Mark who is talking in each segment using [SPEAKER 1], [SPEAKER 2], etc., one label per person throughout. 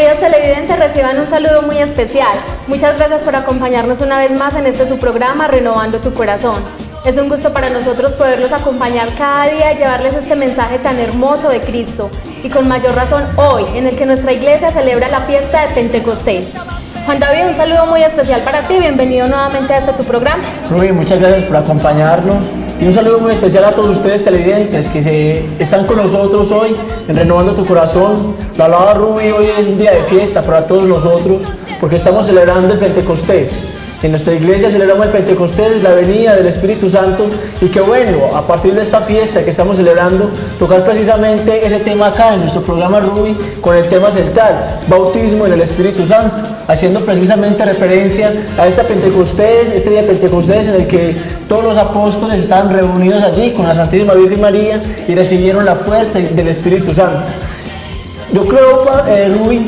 [SPEAKER 1] Queridos televidentes, reciban un saludo muy especial. Muchas gracias por acompañarnos una vez más en este su programa Renovando tu Corazón. Es un gusto para nosotros poderlos acompañar cada día y llevarles este mensaje tan hermoso de Cristo, y con mayor razón hoy, en el que nuestra iglesia celebra la fiesta de Pentecostés. Juan David, un saludo muy especial para ti, bienvenido nuevamente a este tu programa.
[SPEAKER 2] Rubí, muchas gracias por acompañarnos y un saludo muy especial a todos ustedes televidentes que están con nosotros hoy en Renovando tu Corazón. Lo hablaba Rubí, hoy es un día de fiesta para todos nosotros porque estamos celebrando el Pentecostés. En nuestra iglesia celebramos el Pentecostés, la venida del Espíritu Santo, y qué bueno, a partir de esta fiesta que estamos celebrando, tocar precisamente ese tema acá en nuestro programa Rubí con el tema central, bautismo en el Espíritu Santo, haciendo precisamente referencia a este Pentecostés, este día de Pentecostés en el que todos los apóstoles estaban reunidos allí con la Santísima Virgen María y recibieron la fuerza del Espíritu Santo. Yo creo, Rubí,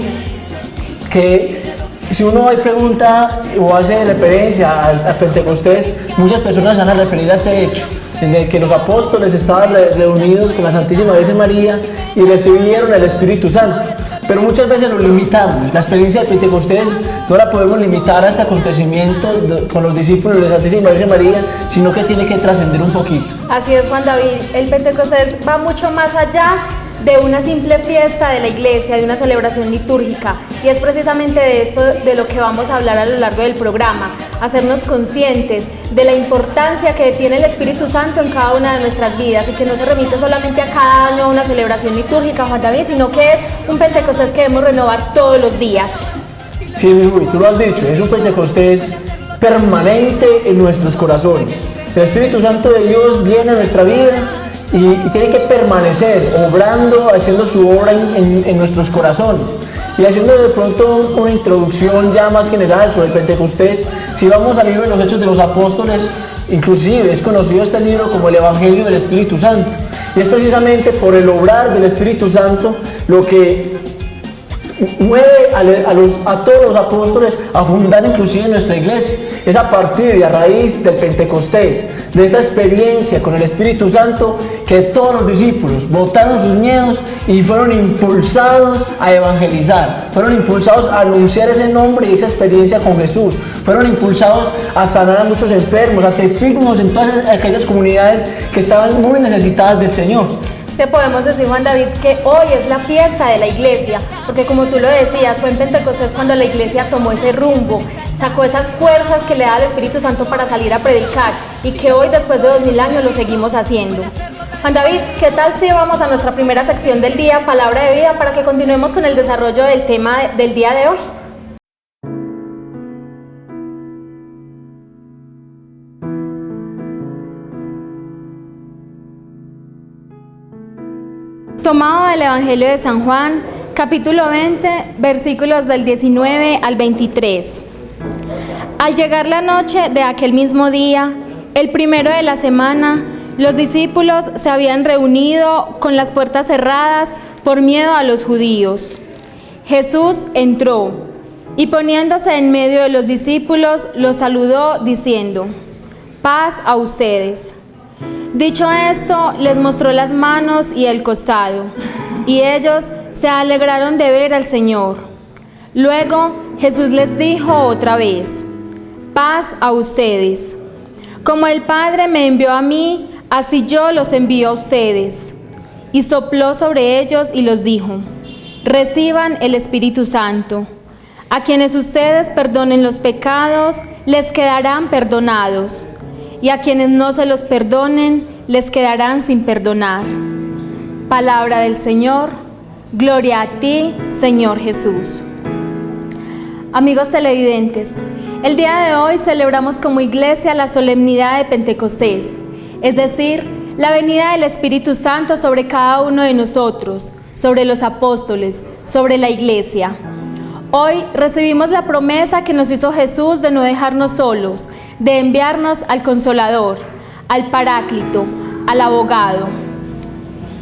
[SPEAKER 2] que si uno hoy pregunta o hace referencia a Pentecostés, muchas personas van a referir a este hecho, en el que los apóstoles estaban reunidos con la Santísima Virgen María y recibieron el Espíritu Santo. Pero muchas veces lo limitamos. La experiencia de Pentecostés no la podemos limitar a este acontecimiento con los discípulos de la Santísima Virgen María, sino que tiene que trascender un poquito.
[SPEAKER 1] Así es, Juan David, el Pentecostés va mucho más allá de una simple fiesta de la iglesia, de una celebración litúrgica, y es precisamente de esto de lo que vamos a hablar a lo largo del programa, hacernos conscientes de la importancia que tiene el Espíritu Santo en cada una de nuestras vidas, y que no se remite solamente a cada año a una celebración litúrgica, Juan David, sino que es un Pentecostés que debemos renovar todos los días.
[SPEAKER 2] Sí, tú lo has dicho, es un Pentecostés permanente en nuestros corazones. El Espíritu Santo de Dios viene a nuestra vida y tiene que permanecer obrando, haciendo su obra en nuestros corazones. Y haciendo de pronto una introducción ya más general sobre el Pentecostés, si vamos al libro de los Hechos de los Apóstoles, inclusive es conocido este libro como el Evangelio del Espíritu Santo, y es precisamente por el obrar del Espíritu Santo lo que mueve a todos los apóstoles a fundar inclusive nuestra iglesia. Es a partir y a raíz del Pentecostés, de esta experiencia con el Espíritu Santo, que todos los discípulos botaron sus miedos y fueron impulsados a evangelizar, fueron impulsados a anunciar ese nombre y esa experiencia con Jesús, fueron impulsados a sanar a muchos enfermos, a hacer signos en todas aquellas comunidades que estaban muy necesitadas del Señor.
[SPEAKER 1] Que podemos decir, Juan David, que hoy es la fiesta de la iglesia, porque como tú lo decías, fue en Pentecostés cuando la iglesia tomó ese rumbo, sacó esas fuerzas que le da el Espíritu Santo para salir a predicar, y que hoy, después de 2000 años, lo seguimos haciendo. Juan David, ¿qué tal si vamos a nuestra primera sección del día, Palabra de Vida, para que continuemos con el desarrollo del tema del día de hoy? Tomado del Evangelio de San Juan, capítulo 20, versículos del 19 al 23. Al llegar la noche de aquel mismo día, el primero de la semana, los discípulos se habían reunido con las puertas cerradas por miedo a los judíos. Jesús entró y poniéndose en medio de los discípulos, los saludó diciendo: «Paz a ustedes». Dicho esto, les mostró las manos y el costado, y ellos se alegraron de ver al Señor. Luego Jesús les dijo otra vez: «Paz a ustedes. Como el Padre me envió a mí, así yo los envío a ustedes». Y sopló sobre ellos y los dijo: «Reciban el Espíritu Santo. A quienes ustedes perdonen los pecados, les quedarán perdonados. Y a quienes no se los perdonen, les quedarán sin perdonar». Palabra del Señor. Gloria a ti, Señor Jesús. Amigos televidentes, el día de hoy celebramos como iglesia la solemnidad de Pentecostés, es decir, la venida del Espíritu Santo sobre cada uno de nosotros, sobre los apóstoles, sobre la iglesia. Hoy recibimos la promesa que nos hizo Jesús de no dejarnos solos, de enviarnos al Consolador, al Paráclito, al Abogado.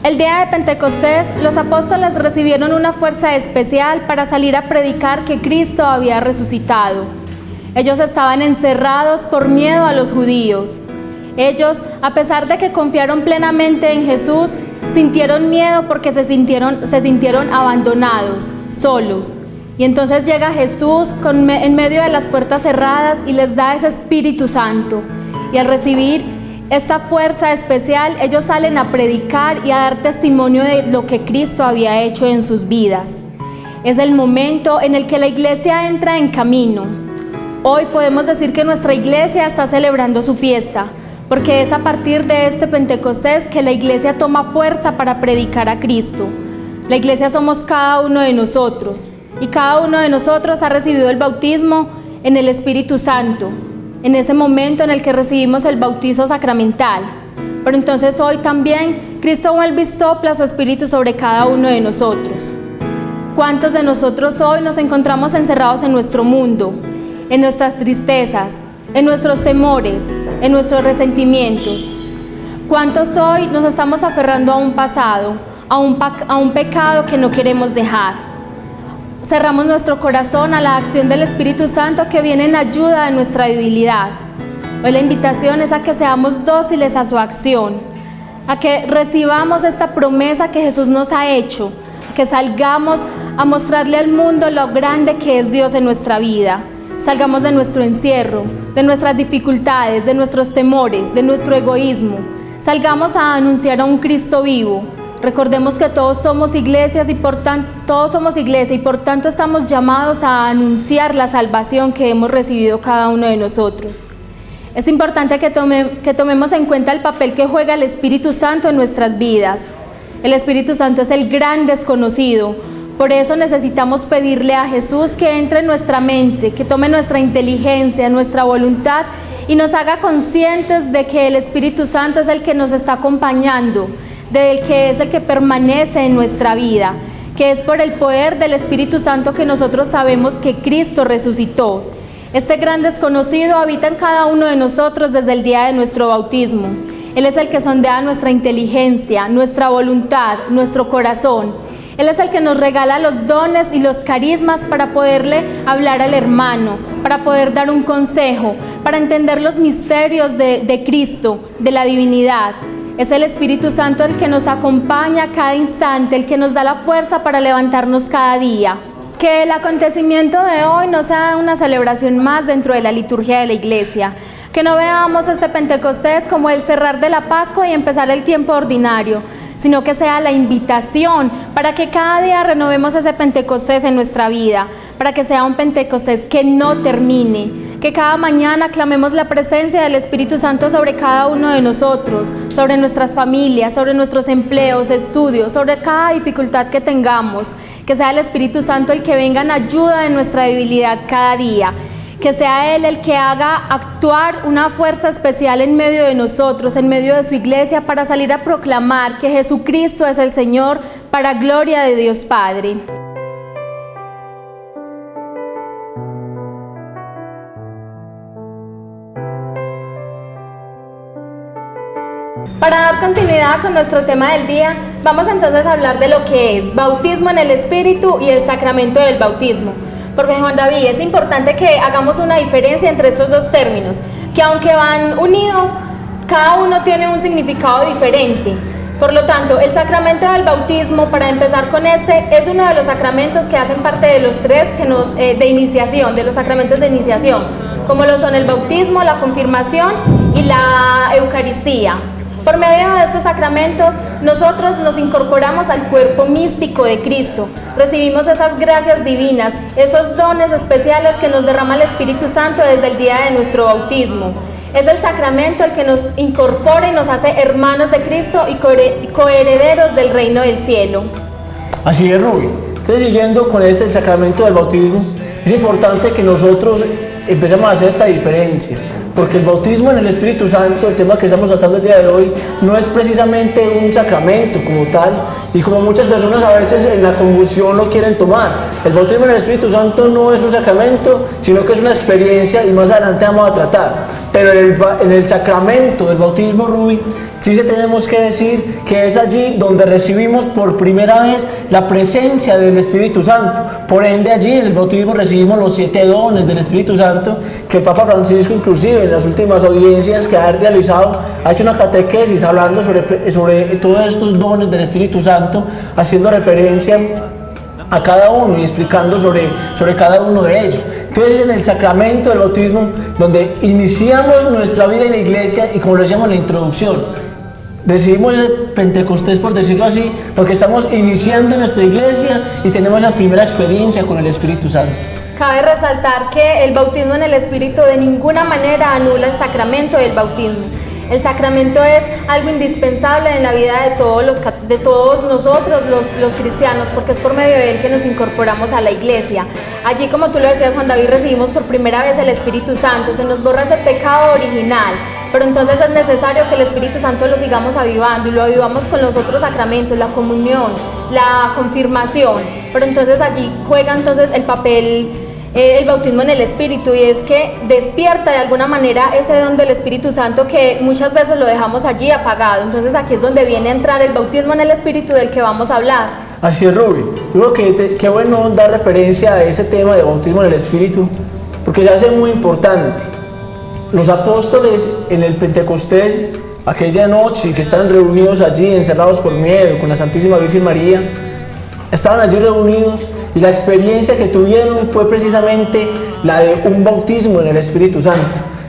[SPEAKER 1] El día de Pentecostés, los apóstoles recibieron una fuerza especial para salir a predicar que Cristo había resucitado. Ellos estaban encerrados por miedo a los judíos. Ellos, a pesar de que confiaron plenamente en Jesús, sintieron miedo porque se sintieron abandonados, solos. Y entonces llega Jesús en medio de las puertas cerradas y les da ese Espíritu Santo. Y al recibir esta fuerza especial, ellos salen a predicar y a dar testimonio de lo que Cristo había hecho en sus vidas. Es el momento en el que la iglesia entra en camino. Hoy podemos decir que nuestra iglesia está celebrando su fiesta, porque es a partir de este Pentecostés que la iglesia toma fuerza para predicar a Cristo. La iglesia somos cada uno de nosotros, y cada uno de nosotros ha recibido el bautismo en el Espíritu Santo, en ese momento en el que recibimos el bautizo sacramental. Pero entonces hoy también Cristo vuelve y sopla su Espíritu sobre cada uno de nosotros. ¿Cuántos de nosotros hoy nos encontramos encerrados en nuestro mundo, en nuestras tristezas, en nuestros temores, en nuestros resentimientos? ¿Cuántos hoy nos estamos aferrando a un pasado, a un pecado que no queremos dejar? Cerramos nuestro corazón a la acción del Espíritu Santo que viene en ayuda de nuestra debilidad. Hoy la invitación es a que seamos dóciles a su acción, a que recibamos esta promesa que Jesús nos ha hecho, que salgamos a mostrarle al mundo lo grande que es Dios en nuestra vida. Salgamos de nuestro encierro, de nuestras dificultades, de nuestros temores, de nuestro egoísmo. Salgamos a anunciar a un Cristo vivo. Recordemos que todos somos iglesias y por tanto estamos llamados a anunciar la salvación que hemos recibido cada uno de nosotros. Es importante que tomemos en cuenta el papel que juega el Espíritu Santo en nuestras vidas. El Espíritu Santo es el gran desconocido. Por eso necesitamos pedirle a Jesús que entre en nuestra mente, que tome nuestra inteligencia, nuestra voluntad y nos haga conscientes de que el Espíritu Santo es el que nos está acompañando, del que es el que permanece en nuestra vida, que es por el poder del Espíritu Santo que nosotros sabemos que Cristo resucitó. Este gran desconocido habita en cada uno de nosotros desde el día de nuestro bautismo. Él es el que sondea nuestra inteligencia, nuestra voluntad, nuestro corazón. Él es el que nos regala los dones y los carismas para poderle hablar al hermano, para poder dar un consejo, para entender los misterios de Cristo, de la divinidad. Es el Espíritu Santo el que nos acompaña cada instante, el que nos da la fuerza para levantarnos cada día. Que el acontecimiento de hoy no sea una celebración más dentro de la liturgia de la iglesia. Que no veamos este Pentecostés como el cerrar de la Pascua y empezar el tiempo ordinario, sino que sea la invitación para que cada día renovemos ese Pentecostés en nuestra vida, para que sea un Pentecostés que no termine, que cada mañana clamemos la presencia del Espíritu Santo sobre cada uno de nosotros, sobre nuestras familias, sobre nuestros empleos, estudios, sobre cada dificultad que tengamos, que sea el Espíritu Santo el que venga en ayuda de nuestra debilidad cada día, que sea Él el que haga actuar una fuerza especial en medio de nosotros, en medio de su iglesia, para salir a proclamar que Jesucristo es el Señor, para gloria de Dios Padre. Para dar continuidad con nuestro tema del día, vamos entonces a hablar de lo que es bautismo en el Espíritu y el sacramento del bautismo. Porque Juan David, es importante que hagamos una diferencia entre estos dos términos, que aunque van unidos, cada uno tiene un significado diferente. Por lo tanto, el sacramento del bautismo, para empezar con este, es uno de los sacramentos que hacen parte de los tres de iniciación, de los sacramentos de iniciación, como lo son el bautismo, la confirmación y la Eucaristía. Por medio de estos sacramentos, nosotros nos incorporamos al cuerpo místico de Cristo, recibimos esas gracias divinas, esos dones especiales que nos derrama el Espíritu Santo desde el día de nuestro bautismo. Es el sacramento el que nos incorpora y nos hace hermanos de Cristo y coherederos del reino del cielo.
[SPEAKER 2] Así es, Ruby. Entonces, siguiendo con el sacramento del bautismo, es importante que nosotros empecemos a hacer esta diferencia. Porque el bautismo en el Espíritu Santo, el tema que estamos tratando el día de hoy, no es precisamente un sacramento como tal, y como muchas personas a veces en la confusión lo quieren tomar. El bautismo en el Espíritu Santo no es un sacramento, sino que es una experiencia, y más adelante vamos a tratar. Pero en el sacramento del bautismo, Ruby, sí tenemos que decir que es allí donde recibimos por primera vez la presencia del Espíritu Santo. Por ende, allí en el bautismo recibimos los 7 dones del Espíritu Santo, que el Papa Francisco inclusive en las últimas audiencias que ha realizado ha hecho una catequesis hablando sobre todos estos dones del Espíritu Santo, haciendo referencia a cada uno y explicando sobre cada uno de ellos. Entonces, en el sacramento del bautismo, donde iniciamos nuestra vida en la iglesia y como lo decíamos en la introducción, recibimos el Pentecostés, por decirlo así, porque estamos iniciando nuestra iglesia y tenemos la primera experiencia con el Espíritu Santo.
[SPEAKER 1] Cabe resaltar que el bautismo en el Espíritu de ninguna manera anula el sacramento del bautismo. El sacramento es algo indispensable en la vida de todos nosotros, los cristianos, porque es por medio de él que nos incorporamos a la iglesia. Allí, como tú lo decías, Juan David, recibimos por primera vez el Espíritu Santo, se nos borra ese pecado original, pero entonces es necesario que el Espíritu Santo lo sigamos avivando y lo avivamos con los otros sacramentos, la comunión, la confirmación, pero entonces allí juega entonces el papel el bautismo en el Espíritu, y es que despierta de alguna manera ese don del Espíritu Santo que muchas veces lo dejamos allí apagado. Entonces aquí es donde viene a entrar el bautismo en el Espíritu del que vamos a hablar.
[SPEAKER 2] Así es, Ruby. Yo creo que qué bueno dar referencia a ese tema de bautismo en el Espíritu, porque se hace muy importante. Los apóstoles en el Pentecostés, aquella noche que estaban reunidos allí, encerrados por miedo, con la Santísima Virgen María, estaban allí reunidos y la experiencia que tuvieron fue precisamente la de un bautismo en el Espíritu Santo.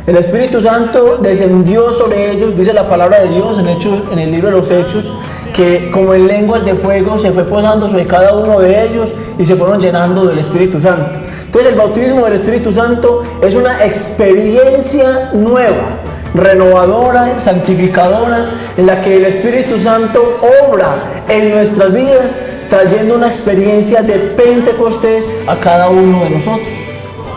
[SPEAKER 2] El Espíritu Santo descendió sobre ellos, dice la palabra de Dios en el libro de los Hechos, que como en lenguas de fuego se fue posando sobre cada uno de ellos y se fueron llenando del Espíritu Santo. Entonces el bautismo del Espíritu Santo es una experiencia nueva, renovadora, santificadora, en la que el Espíritu Santo obra en nuestras vidas, trayendo una experiencia de Pentecostés a cada uno de nosotros.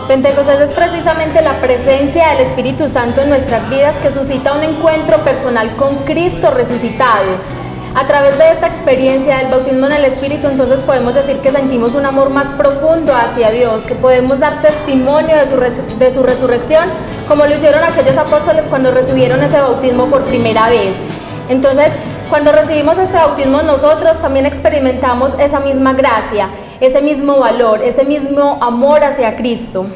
[SPEAKER 1] Pentecostés es precisamente la presencia del Espíritu Santo en nuestras vidas que suscita un encuentro personal con Cristo resucitado. A través de esta experiencia del bautismo en el Espíritu, entonces podemos decir que sentimos un amor más profundo hacia Dios, que podemos dar testimonio de su resurrección, como lo hicieron aquellos apóstoles cuando recibieron ese bautismo por primera vez. Entonces, cuando recibimos este bautismo nosotros también experimentamos esa misma gracia, ese mismo valor, ese mismo amor hacia Cristo.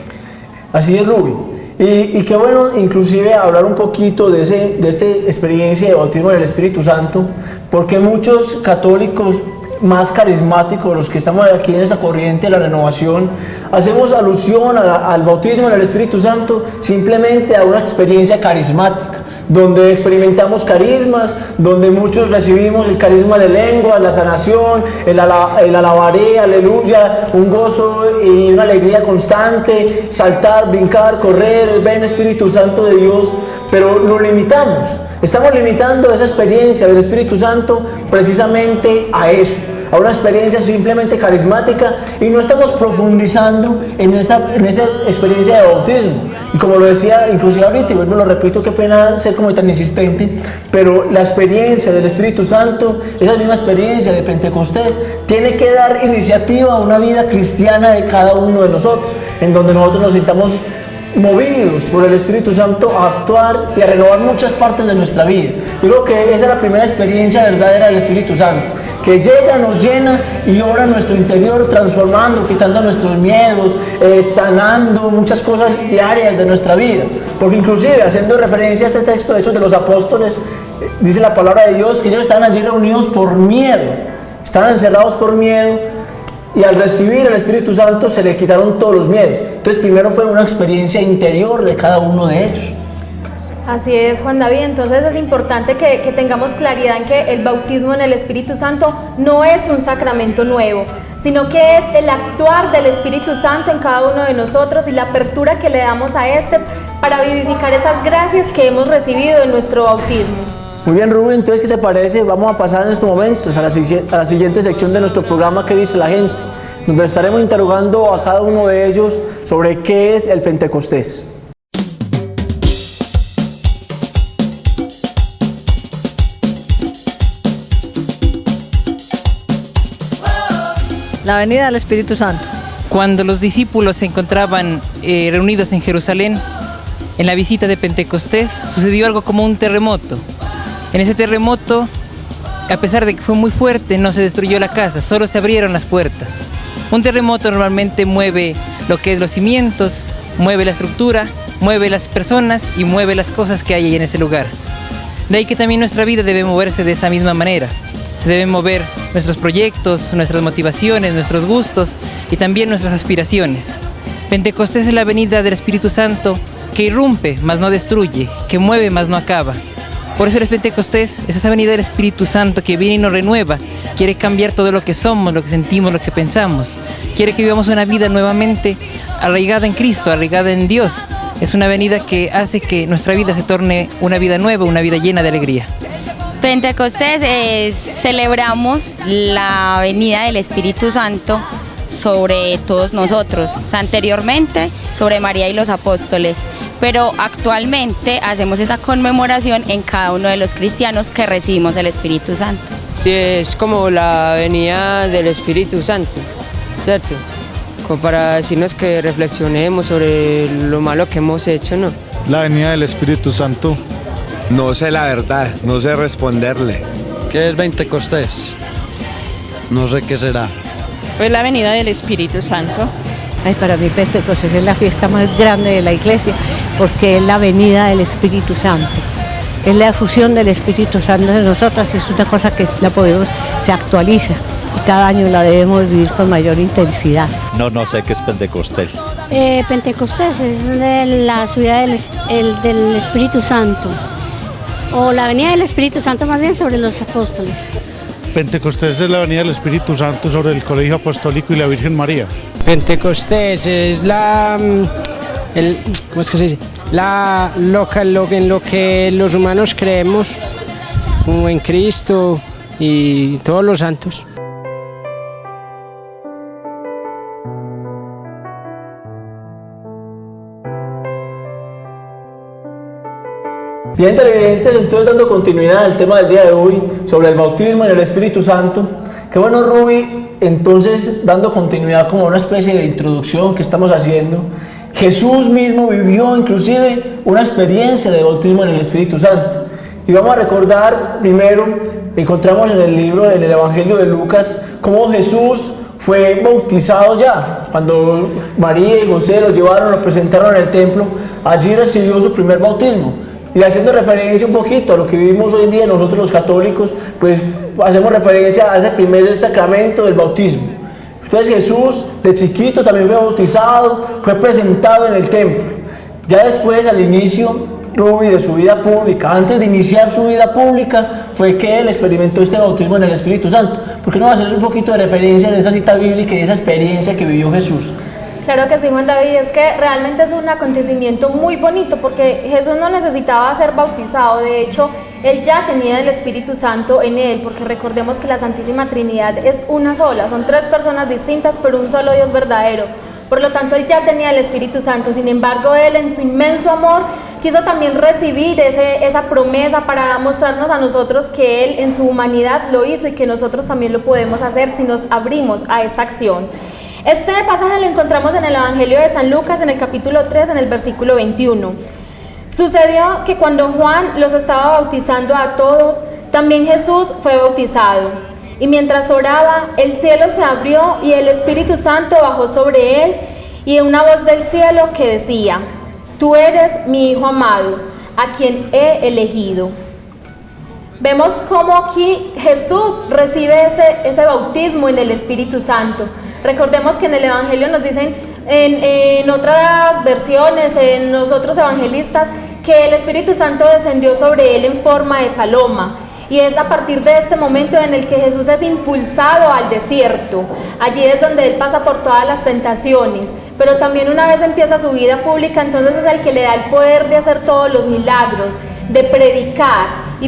[SPEAKER 2] Así es, Ruby. Y qué bueno inclusive hablar un poquito de esta experiencia de bautismo en el Espíritu Santo, porque muchos católicos más carismáticos, los que estamos aquí en esta corriente de la renovación, hacemos alusión al bautismo en el Espíritu Santo simplemente a una experiencia carismática, donde experimentamos carismas, donde muchos recibimos el carisma de lengua, la sanación, el alabaré, aleluya, un gozo y una alegría constante, saltar, brincar, correr, el ven Espíritu Santo de Dios, pero lo limitamos. Estamos limitando esa experiencia del Espíritu Santo precisamente a eso, a una experiencia simplemente carismática, y no estamos profundizando en esa experiencia de bautismo. Y como lo decía inclusive ahorita, y vuelvo lo repito, qué pena ser como tan insistente, pero la experiencia del Espíritu Santo, esa misma experiencia de Pentecostés, tiene que dar iniciativa a una vida cristiana de cada uno de nosotros, en donde nosotros nos sintamos movidos por el Espíritu Santo a actuar y a renovar muchas partes de nuestra vida. Yo creo que esa es la primera experiencia verdadera del Espíritu Santo, que llega, nos llena y obra en nuestro interior, transformando, quitando nuestros miedos, sanando muchas cosas diarias de nuestra vida. Porque inclusive, haciendo referencia a este texto de Hechos de los Apóstoles, dice la palabra de Dios que ellos estaban allí reunidos por miedo, estaban encerrados por miedo, y al recibir el Espíritu Santo se le quitaron todos los miedos. Entonces primero fue una experiencia interior de cada uno de ellos.
[SPEAKER 1] Así es, Juan David. Entonces es importante que tengamos claridad en que el bautismo en el Espíritu Santo no es un sacramento nuevo, sino que es el actuar del Espíritu Santo en cada uno de nosotros y la apertura que le damos a este para vivificar esas gracias que hemos recibido en nuestro bautismo.
[SPEAKER 2] Muy bien, Rubén, entonces, ¿qué te parece? Vamos a pasar en estos momentos a la siguiente sección de nuestro programa, ¿Qué dice la gente?, donde estaremos interrogando a cada uno de ellos sobre qué es el Pentecostés.
[SPEAKER 3] La venida del Espíritu Santo.
[SPEAKER 4] Cuando los discípulos se encontraban reunidos en Jerusalén, en la visita de Pentecostés, sucedió algo como un terremoto. En ese terremoto, a pesar de que fue muy fuerte, no se destruyó la casa, solo se abrieron las puertas. Un terremoto normalmente mueve lo que es los cimientos, mueve la estructura, mueve las personas y mueve las cosas que hay en ese lugar. De ahí que también nuestra vida debe moverse de esa misma manera. se deben mover nuestros proyectos, nuestras motivaciones, nuestros gustos y también nuestras aspiraciones. Pentecostés es la venida del Espíritu Santo que irrumpe, mas no destruye, que mueve, mas no acaba. Por eso el Pentecostés es esa venida del Espíritu Santo que viene y nos renueva, quiere cambiar todo lo que somos, lo que sentimos, lo que pensamos. Quiere que vivamos una vida nuevamente arraigada en Cristo, arraigada en Dios. Es una venida que hace que nuestra vida se torne una vida nueva, una vida llena de alegría.
[SPEAKER 3] Pentecostés celebramos la venida del Espíritu Santo sobre todos nosotros, o sea, anteriormente sobre María y los apóstoles, pero actualmente hacemos esa conmemoración en cada uno de los cristianos que recibimos el Espíritu Santo.
[SPEAKER 5] Sí, es como la venida del Espíritu Santo, ¿cierto? Como para decirnos que reflexionemos sobre lo malo que hemos hecho, ¿no?
[SPEAKER 6] La venida del Espíritu Santo.
[SPEAKER 7] No sé la verdad, no sé responderle.
[SPEAKER 8] ¿Qué es Pentecostés? No sé qué será.
[SPEAKER 9] Es la venida del Espíritu Santo.
[SPEAKER 10] Ay, para mí Pentecostés es la fiesta más grande de la iglesia porque es la venida del Espíritu Santo. Es la efusión del Espíritu Santo en nosotras y es una cosa que se actualiza y cada año la debemos vivir con mayor intensidad.
[SPEAKER 6] No sé qué es Pentecostés.
[SPEAKER 11] Pentecostés es la subida del Espíritu Santo o la venida del Espíritu Santo más bien sobre los apóstoles.
[SPEAKER 6] Pentecostés es la venida del Espíritu Santo sobre el Colegio Apostólico y la Virgen María.
[SPEAKER 12] Pentecostés es ¿cómo es que se dice? En lo que los humanos creemos, como en Cristo y todos los santos.
[SPEAKER 2] Bien, televidentes, entonces dando continuidad al tema del día de hoy sobre el bautismo en el Espíritu Santo. Qué bueno, Ruby, entonces dando continuidad como una especie de introducción que estamos haciendo. Jesús mismo vivió inclusive una experiencia de bautismo en el Espíritu Santo. Y vamos a recordar primero, encontramos en el libro, en el Evangelio de Lucas, cómo Jesús fue bautizado ya. Cuando María y José lo llevaron, lo presentaron en el templo, allí recibió su primer bautismo. Y haciendo referencia un poquito a lo que vivimos hoy en día nosotros los católicos, pues hacemos referencia a ese primer sacramento del bautismo. Entonces Jesús de chiquito también fue bautizado, fue presentado en el templo. Ya después, al inicio, Ruby, de su vida pública, antes de iniciar su vida pública, fue que él experimentó este bautismo en el Espíritu Santo. ¿Por qué no hacer un poquito de referencia de esa cita bíblica y de esa experiencia que vivió Jesús?
[SPEAKER 1] Claro que sí, Juan David, es que realmente es un acontecimiento muy bonito porque Jesús no necesitaba ser bautizado, de hecho, él ya tenía el Espíritu Santo en él, porque recordemos que la Santísima Trinidad es una sola, son tres personas distintas, pero un solo Dios verdadero. Por lo tanto, él ya tenía el Espíritu Santo, sin embargo, él en su inmenso amor quiso también recibir esa promesa para mostrarnos a nosotros que él en su humanidad lo hizo y que nosotros también lo podemos hacer si nos abrimos a esa acción. Este pasaje lo encontramos en el Evangelio de San Lucas, en el capítulo 3, en el versículo 21. Sucedió que cuando Juan los estaba bautizando a todos, también Jesús fue bautizado. Y mientras oraba, el cielo se abrió y el Espíritu Santo bajó sobre él, y una voz del cielo que decía: Tú eres mi Hijo amado, a quien he elegido. Vemos cómo aquí Jesús recibe ese bautismo en el Espíritu Santo. Recordemos que en el Evangelio nos dicen, en otras versiones, en los otros evangelistas, que el Espíritu Santo descendió sobre él en forma de paloma. Y es a partir de este momento en el que Jesús es impulsado al desierto. Allí es donde él pasa por todas las tentaciones. Pero también una vez empieza su vida pública, entonces es el que le da el poder de hacer todos los milagros, de predicar,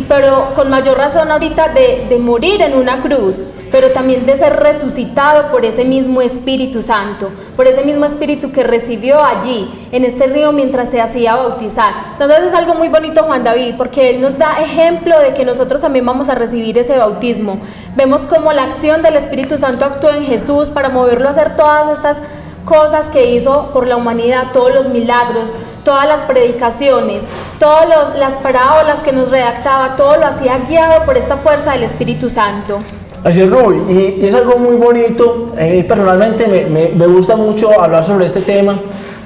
[SPEAKER 1] pero con mayor razón ahorita de morir en una cruz, pero también de ser resucitado por ese mismo Espíritu Santo, por ese mismo Espíritu que recibió allí, en ese río mientras se hacía bautizar. Entonces es algo muy bonito, Juan David, porque él nos da ejemplo de que nosotros también vamos a recibir ese bautismo. Vemos cómo la acción del Espíritu Santo actuó en Jesús para moverlo a hacer todas estas cosas que hizo por la humanidad, todos los milagros, todas las predicaciones, todas las parábolas que nos redactaba, todo lo hacía guiado por esta fuerza del Espíritu Santo.
[SPEAKER 2] Así es, Ruby, y es algo muy bonito. Personalmente me gusta mucho hablar sobre este tema,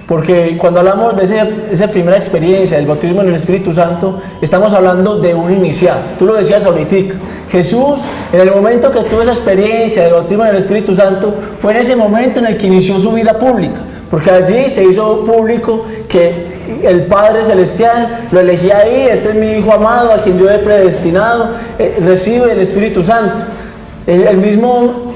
[SPEAKER 2] porque cuando hablamos de esa primera experiencia del bautismo en el Espíritu Santo, estamos hablando de un iniciar. Tú lo decías ahorita, Jesús, en el momento que tuvo esa experiencia del bautismo en el Espíritu Santo, fue en ese momento en el que inició su vida pública, porque allí se hizo público que el Padre Celestial lo elegía ahí: este es mi Hijo amado, a quien yo he predestinado, recibe el Espíritu Santo. El mismo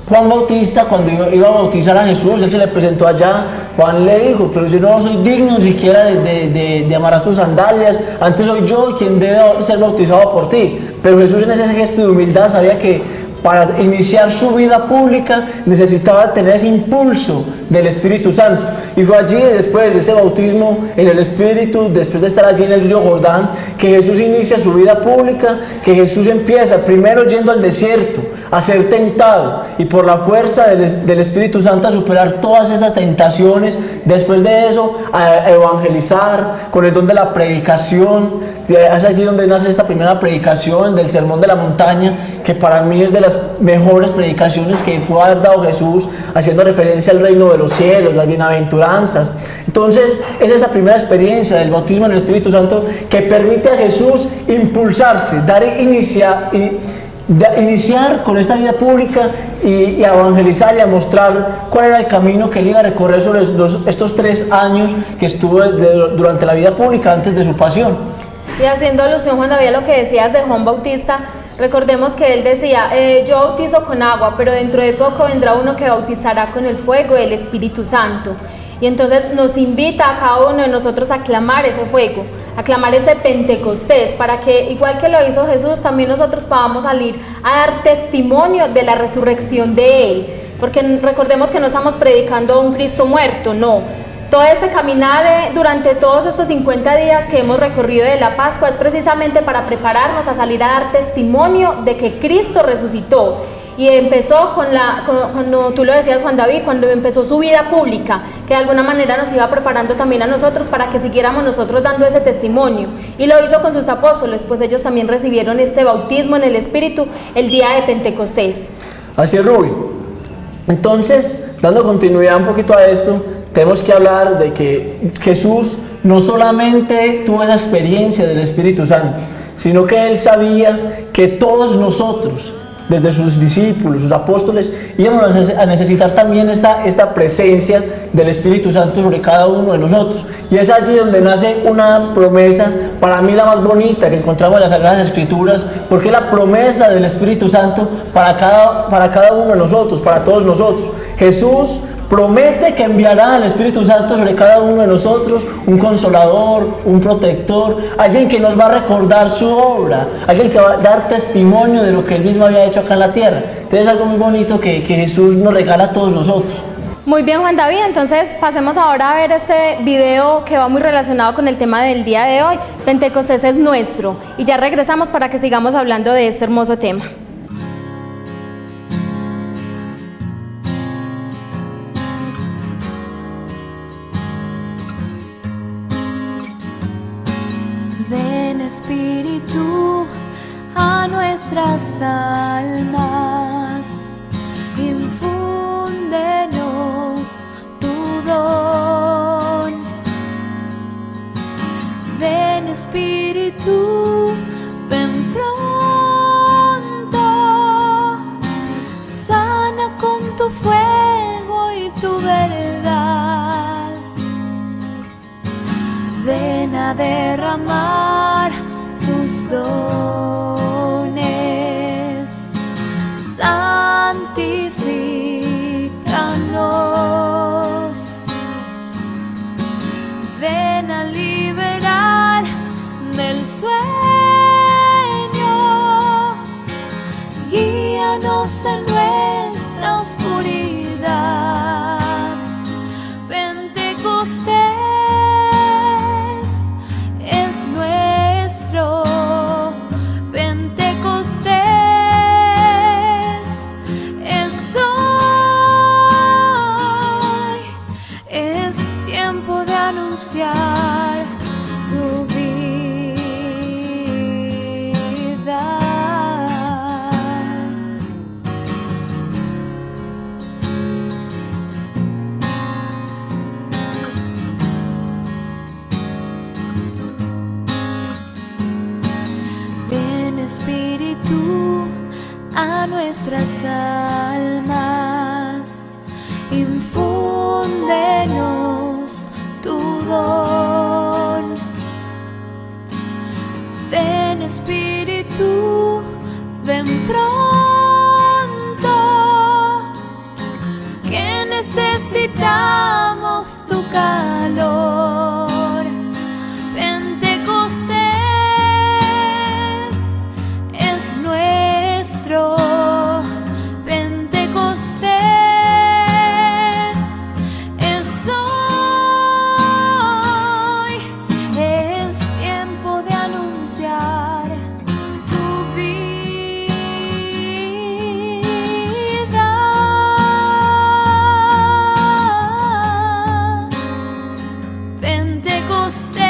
[SPEAKER 2] Juan Bautista, cuando iba a bautizar a Jesús, él se le presentó allá. Juan le dijo: pero yo no soy digno siquiera de amarrar tus sandalias, antes soy yo quien debe ser bautizado por ti. Pero Jesús, en ese gesto de humildad, sabía que para iniciar su vida pública necesitaba tener ese impulso del Espíritu Santo. Y fue allí, después de este bautismo en el Espíritu, después de estar allí en el río Jordán, que Jesús inicia su vida pública, que Jesús empieza primero yendo al desierto a ser tentado, y por la fuerza del Espíritu Santo a superar todas estas tentaciones. Después de eso, a evangelizar con el don de la predicación. Es allí donde nace esta primera predicación del Sermón de la Montaña, que para mí es de las mejores predicaciones que pudo haber dado Jesús, haciendo referencia al reino de los cielos, las bienaventuranzas. Entonces, es esta primera experiencia del bautismo en el Espíritu Santo que permite a Jesús impulsarse, iniciar con esta vida pública y a evangelizar y a mostrar cuál era el camino que él iba a recorrer sobre estos 3 años que estuvo durante la vida pública antes de su pasión.
[SPEAKER 1] Y haciendo alusión, Juan David, a lo que decías de Juan Bautista, recordemos que él decía: yo bautizo con agua, pero dentro de poco vendrá uno que bautizará con el fuego del Espíritu Santo. Y entonces nos invita a cada uno de nosotros a clamar ese fuego, a clamar ese Pentecostés, para que, igual que lo hizo Jesús, también nosotros podamos salir a dar testimonio de la resurrección de Él. Porque recordemos que no estamos predicando a un Cristo muerto, no. Todo este caminar durante todos estos 50 días que hemos recorrido de la Pascua es precisamente para prepararnos a salir a dar testimonio de que Cristo resucitó. Y empezó cuando tú lo decías, Juan David, cuando empezó su vida pública, que de alguna manera nos iba preparando también a nosotros para que siguiéramos nosotros dando ese testimonio. Y lo hizo con sus apóstoles, pues ellos también recibieron este bautismo en el Espíritu el día de Pentecostés.
[SPEAKER 2] Así es, Ruby. Entonces, dando continuidad un poquito a esto, tenemos que hablar de que Jesús no solamente tuvo esa experiencia del Espíritu Santo, sino que Él sabía que todos nosotros, desde sus discípulos, sus apóstoles, íbamos a necesitar también esta presencia del Espíritu Santo sobre cada uno de nosotros. Y es allí donde nace una promesa, para mí la más bonita que encontramos en las Sagradas Escrituras, porque es la promesa del Espíritu Santo para cada uno de nosotros, para todos nosotros. Jesús promete que enviará al Espíritu Santo sobre cada uno de nosotros, un consolador, un protector, alguien que nos va a recordar su obra, alguien que va a dar testimonio de lo que Él mismo había hecho acá en la tierra. Entonces es algo muy bonito que Jesús nos regala a todos nosotros.
[SPEAKER 1] Muy bien, Juan David, entonces pasemos ahora a ver este video que va muy relacionado con el tema del día de hoy. Pentecostés es nuestro. Y ya regresamos para que sigamos hablando de este hermoso tema.
[SPEAKER 13] Ven, Espíritu, a nuestras almas, infúndenos tu don. Ven, Espíritu, ven pronto, sana con tu fuego y tu verdad. Ven a derramar tus dones, santifícanos. Ven a liberar del sueño, guíanos en nuestra oscuridad. Pentecostés es nuestro, Pentecostés es hoy, es tiempo de anunciar tu vida. espíritu a nuestras almas. Infúndenos tu don. Ven espíritu, ven pronto, que necesitamos tu calor. Pentecostés es nuestro. Pentecostés es hoy. Es tiempo de anunciar tu vida. Pentecostés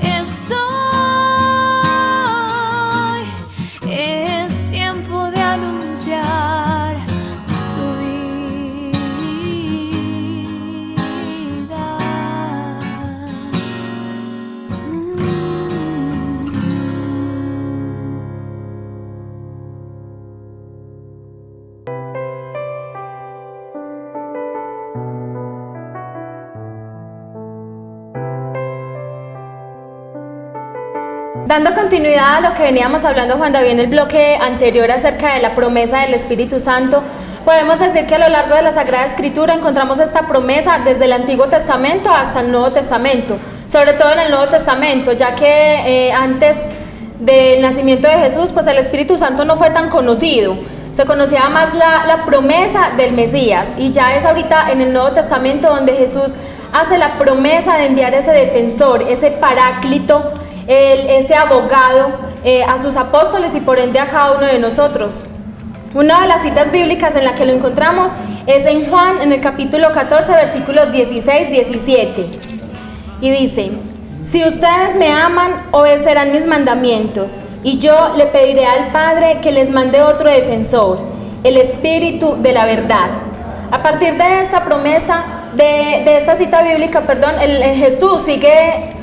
[SPEAKER 13] es hoy. Es tiempo de anunciar tu vida.
[SPEAKER 1] Dando continuidad a lo que veníamos hablando, Juan David, en el bloque anterior acerca de la promesa del Espíritu Santo, podemos decir que a lo largo de la Sagrada Escritura encontramos esta promesa desde el Antiguo Testamento hasta el Nuevo Testamento, sobre todo en el Nuevo Testamento, ya que antes del nacimiento de Jesús, pues el Espíritu Santo no fue tan conocido. Se conocía más la promesa del Mesías, y ya es ahorita en el Nuevo Testamento donde Jesús hace la promesa de enviar ese defensor, ese paráclito, ese abogado a sus apóstoles y por ende a cada uno de nosotros. Una de las citas bíblicas en la que lo encontramos es en Juan, en el capítulo 14, versículos 16-17, y dice: si ustedes me aman, obedecerán mis mandamientos, y yo le pediré al Padre que les mande otro defensor, el Espíritu de la verdad. A partir de esta promesa, de esta cita bíblica, Jesús sigue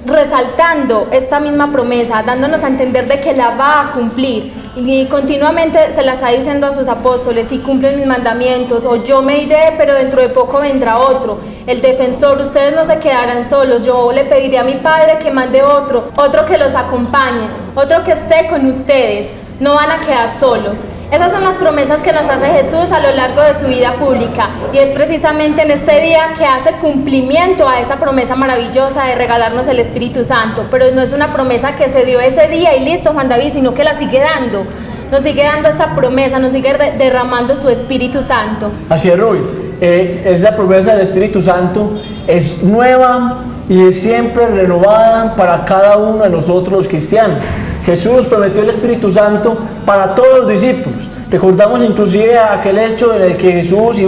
[SPEAKER 1] resaltando esta misma promesa, dándonos a entender de que la va a cumplir, y continuamente se la está diciendo a sus apóstoles: si cumplen mis mandamientos, o yo me iré, pero dentro de poco vendrá otro, el defensor, ustedes no se quedarán solos, yo le pediré a mi Padre que mande otro que los acompañe, otro que esté con ustedes, no van a quedar solos. Esas son las promesas que nos hace Jesús a lo largo de su vida pública, y es precisamente en este día que hace cumplimiento a esa promesa maravillosa de regalarnos el Espíritu Santo. Pero no es una promesa que se dio ese día y listo, Juan David, sino que la sigue dando. Nos sigue dando esta promesa, nos sigue derramando su Espíritu Santo.
[SPEAKER 2] Así es, Rui. Esa promesa del Espíritu Santo es nueva y es siempre renovada para cada uno de nosotros los cristianos. Jesús prometió el Espíritu Santo para todos los discípulos. Recordamos inclusive aquel hecho en el que Jesús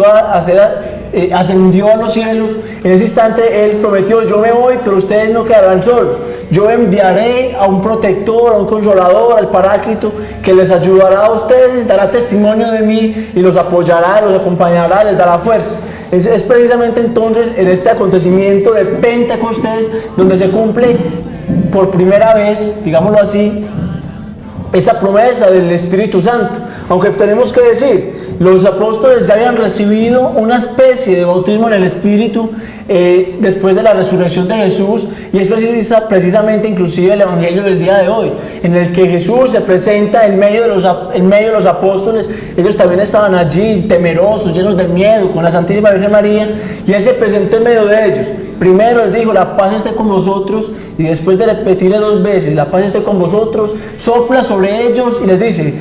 [SPEAKER 2] ascendió a los cielos. En ese instante Él prometió: yo me voy, pero ustedes no quedarán solos. Yo enviaré a un protector, a un consolador, al Paráclito, que les ayudará a ustedes, dará testimonio de mí y los apoyará, los acompañará, les dará fuerza. Es precisamente entonces en este acontecimiento de Pentecostés donde se cumple por primera vez, digámoslo así, esta promesa del Espíritu Santo. Aunque tenemos que decir, los apóstoles ya habían recibido una especie de bautismo en el Espíritu después de la resurrección de Jesús, y es precisamente inclusive el Evangelio del día de hoy, en el que Jesús se presenta en medio de los apóstoles. Ellos también estaban allí temerosos, llenos de miedo, con la Santísima Virgen María, y Él se presentó en medio de ellos. Primero les dijo: la paz esté con vosotros, y después de repetirle 2 veces: la paz esté con vosotros, sopla sobre ellos y les dice: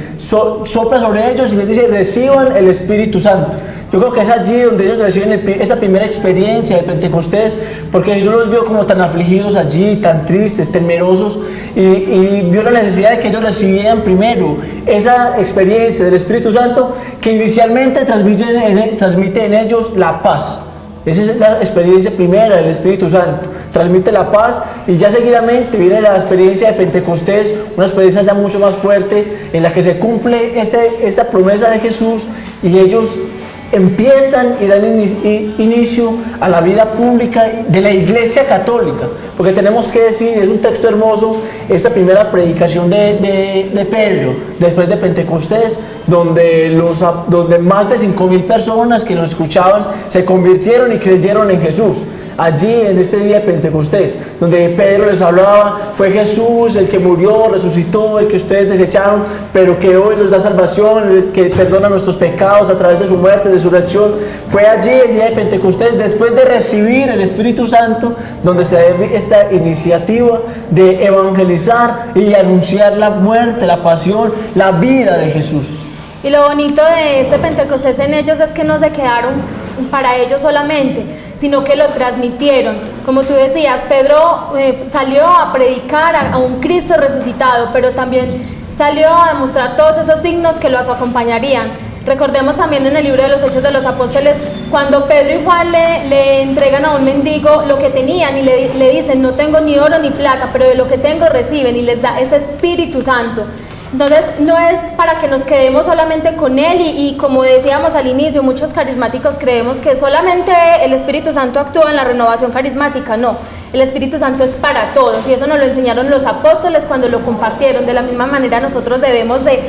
[SPEAKER 2] reciban el Espíritu Santo. Yo creo que es allí donde ellos reciben esta primera experiencia de Pentecostés, porque Jesús los vio como tan afligidos allí, tan tristes, temerosos, y vio la necesidad de que ellos recibieran primero esa experiencia del Espíritu Santo, que inicialmente transmite en ellos la paz. Esa es la experiencia primera del Espíritu Santo, transmite la paz, y ya seguidamente viene la experiencia de Pentecostés, una experiencia ya mucho más fuerte, en la que se cumple esta promesa de Jesús, y ellos empiezan y dan inicio a la vida pública de la Iglesia Católica, porque tenemos que decir, es un texto hermoso, esta primera predicación de Pedro, después de Pentecostés, donde más de 5.000 personas que nos escuchaban se convirtieron y creyeron en Jesús. Allí en este día de Pentecostés, donde Pedro les hablaba, fue Jesús el que murió, resucitó, el que ustedes desecharon, pero que hoy nos da salvación, el que perdona nuestros pecados a través de su muerte, de su resurrección. Fue allí el día de Pentecostés, después de recibir el Espíritu Santo, donde se da esta iniciativa de evangelizar y anunciar la muerte, la pasión, la vida de Jesús.
[SPEAKER 1] Y lo bonito de este Pentecostés en ellos es que no se quedaron para ellos solamente, sino que lo transmitieron. Como tú decías, Pedro salió a predicar a un Cristo resucitado, pero también salió a demostrar todos esos signos que los acompañarían. Recordemos también en el libro de los Hechos de los Apóstoles, cuando Pedro y Juan le entregan a un mendigo lo que tenían y le dicen, no tengo ni oro ni plata, pero de lo que tengo reciben, y les da ese Espíritu Santo. Entonces no es para que nos quedemos solamente con Él y como decíamos al inicio, muchos carismáticos creemos que solamente el Espíritu Santo actúa en la renovación carismática. No, el Espíritu Santo es para todos y eso nos lo enseñaron los apóstoles cuando lo compartieron. De la misma manera nosotros debemos de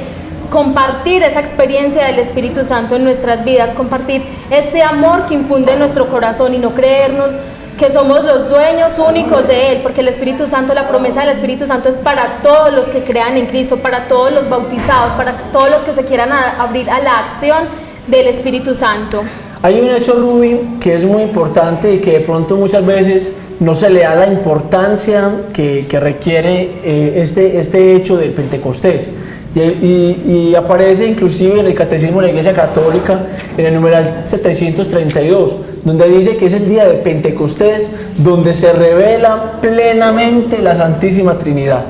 [SPEAKER 1] compartir esa experiencia del Espíritu Santo en nuestras vidas, compartir ese amor que infunde en nuestro corazón y no creernos que somos los dueños únicos de Él, porque el Espíritu Santo, la promesa del Espíritu Santo es para todos los que crean en Cristo, para todos los bautizados, para todos los que se quieran abrir a la acción del Espíritu Santo.
[SPEAKER 2] Hay un hecho, Ruby, que es muy importante y que de pronto muchas veces no se le da la importancia que requiere este hecho del Pentecostés. Y aparece inclusive en el Catecismo de la Iglesia Católica, en el numeral 732, donde dice que es el día de Pentecostés, donde se revela plenamente la Santísima Trinidad.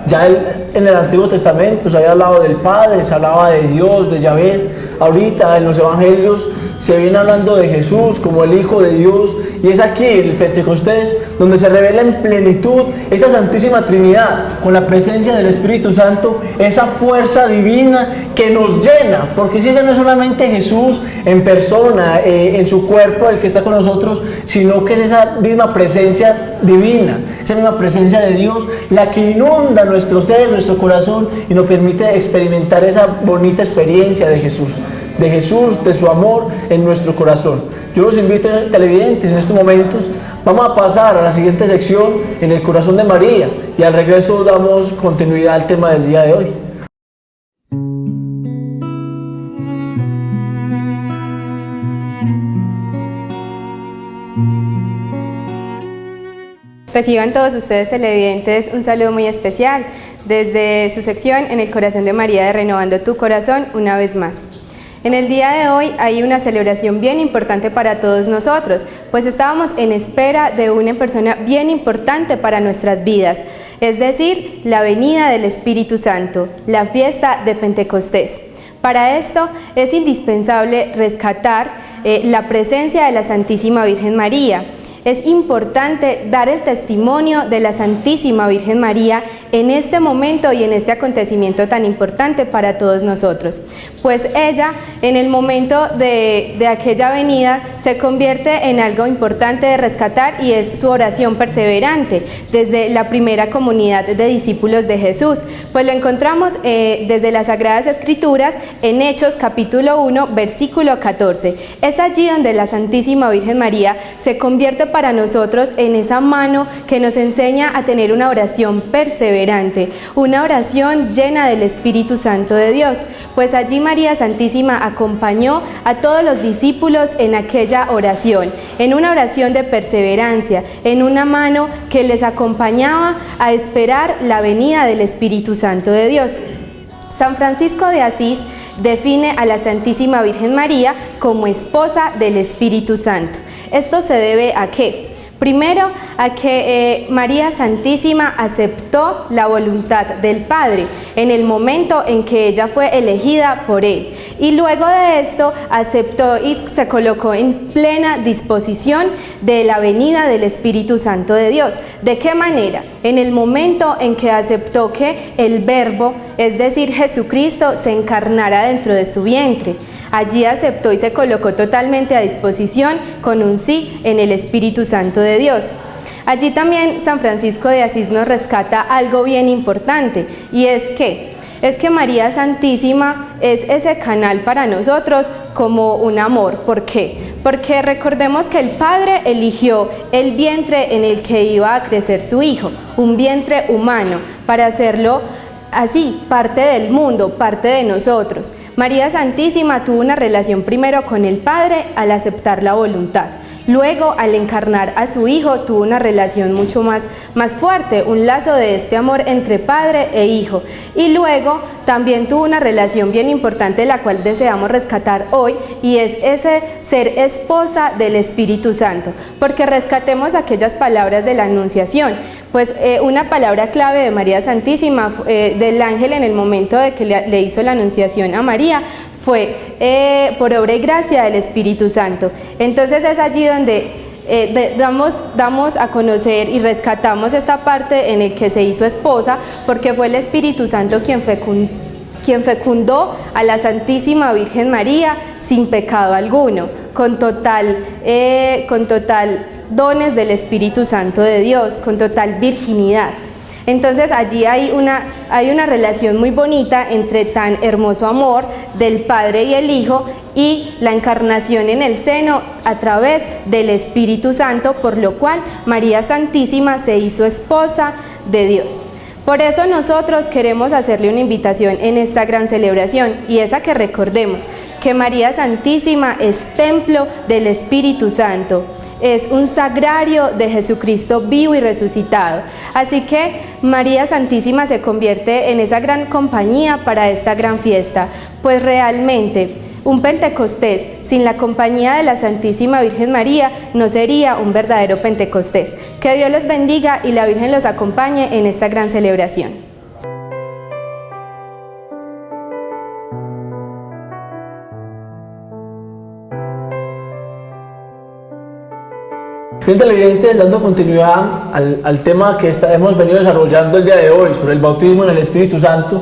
[SPEAKER 2] Ya en el Antiguo Testamento se había hablado del Padre, se hablaba de Dios, de Yahvé. Ahorita en los Evangelios se viene hablando de Jesús como el Hijo de Dios, y es aquí en el Pentecostés donde se revela en plenitud esta Santísima Trinidad, con la presencia del Espíritu Santo, esa fuerza divina que nos llena, porque si ese no es solamente Jesús en persona, en su cuerpo, el que está con nosotros, sino que es esa misma presencia divina, esa misma presencia de Dios, la que inunda nuestro ser, nuestro corazón, y nos permite experimentar esa bonita experiencia de Jesús, de su amor en nuestro corazón. Yo los invito, televidentes, en estos momentos vamos a pasar a la siguiente sección, en el corazón de María, y al regreso damos continuidad al tema del día de hoy.
[SPEAKER 14] Reciban todos ustedes, televidentes, un saludo muy especial desde su sección En el Corazón de María de Renovando tu Corazón, una vez más. En el día de hoy hay una celebración bien importante para todos nosotros, pues estábamos en espera de una persona bien importante para nuestras vidas, es decir, la venida del Espíritu Santo, la fiesta de Pentecostés. Para esto es indispensable rescatar la presencia de la Santísima Virgen María. Es importante dar el testimonio de la Santísima Virgen María en este momento y en este acontecimiento tan importante para todos nosotros. Pues ella, en el momento de aquella venida, se convierte en algo importante de rescatar, y es su oración perseverante desde la primera comunidad de discípulos de Jesús. Pues lo encontramos desde las Sagradas Escrituras en Hechos capítulo 1, versículo 14. Es allí donde la Santísima Virgen María se convierte para nosotros en esa mano que nos enseña a tener una oración perseverante, una oración llena del Espíritu Santo de Dios. Pues allí María Santísima acompañó a todos los discípulos en aquella oración, en una oración de perseverancia, en una mano que les acompañaba a esperar la venida del Espíritu Santo de Dios. San Francisco de Asís define a la Santísima Virgen María como esposa del Espíritu Santo. ¿Esto se debe a qué? Primero, a que María Santísima aceptó la voluntad del Padre en el momento en que ella fue elegida por Él. Y luego de esto aceptó y se colocó en plena disposición de la venida del Espíritu Santo de Dios. ¿De qué manera? En el momento en que aceptó que el Verbo, es decir, Jesucristo, se encarnara dentro de su vientre. Allí aceptó y se colocó totalmente a disposición con un sí en el Espíritu Santo de Dios. Allí también San Francisco de Asís nos rescata algo bien importante, y es que María Santísima es ese canal para nosotros como un amor. ¿Por qué? Porque recordemos que el Padre eligió el vientre en el que iba a crecer su Hijo, un vientre humano, para hacerlo así, parte del mundo, parte de nosotros. María Santísima tuvo una relación primero con el Padre al aceptar la voluntad. Luego, al encarnar a su Hijo, tuvo una relación mucho más fuerte, un lazo de este amor entre Padre e Hijo. Y luego, también tuvo una relación bien importante, la cual deseamos rescatar hoy, y es ese ser esposa del Espíritu Santo. Porque rescatemos aquellas palabras de la Anunciación. Pues una palabra clave de María Santísima, del ángel en el momento de que le hizo la Anunciación a María, fue por obra y gracia del Espíritu Santo. Entonces es allí donde damos a conocer y rescatamos esta parte en el que se hizo esposa, porque fue el Espíritu Santo quien fecundó a la Santísima Virgen María sin pecado alguno, con total dones del Espíritu Santo de Dios, con total virginidad. Entonces allí hay una relación muy bonita entre tan hermoso amor del Padre y el Hijo y la encarnación en el seno a través del Espíritu Santo, por lo cual María Santísima se hizo esposa de Dios. Por eso nosotros queremos hacerle una invitación en esta gran celebración, y es a que recordemos que María Santísima es templo del Espíritu Santo. Es un sagrario de Jesucristo vivo y resucitado. Así que María Santísima se convierte en esa gran compañía para esta gran fiesta, pues realmente un Pentecostés sin la compañía de la Santísima Virgen María no sería un verdadero Pentecostés. Que Dios los bendiga y la Virgen los acompañe en esta gran celebración.
[SPEAKER 2] Bien, televidentes, dando continuidad al tema que hemos venido desarrollando el día de hoy sobre el bautismo en el Espíritu Santo,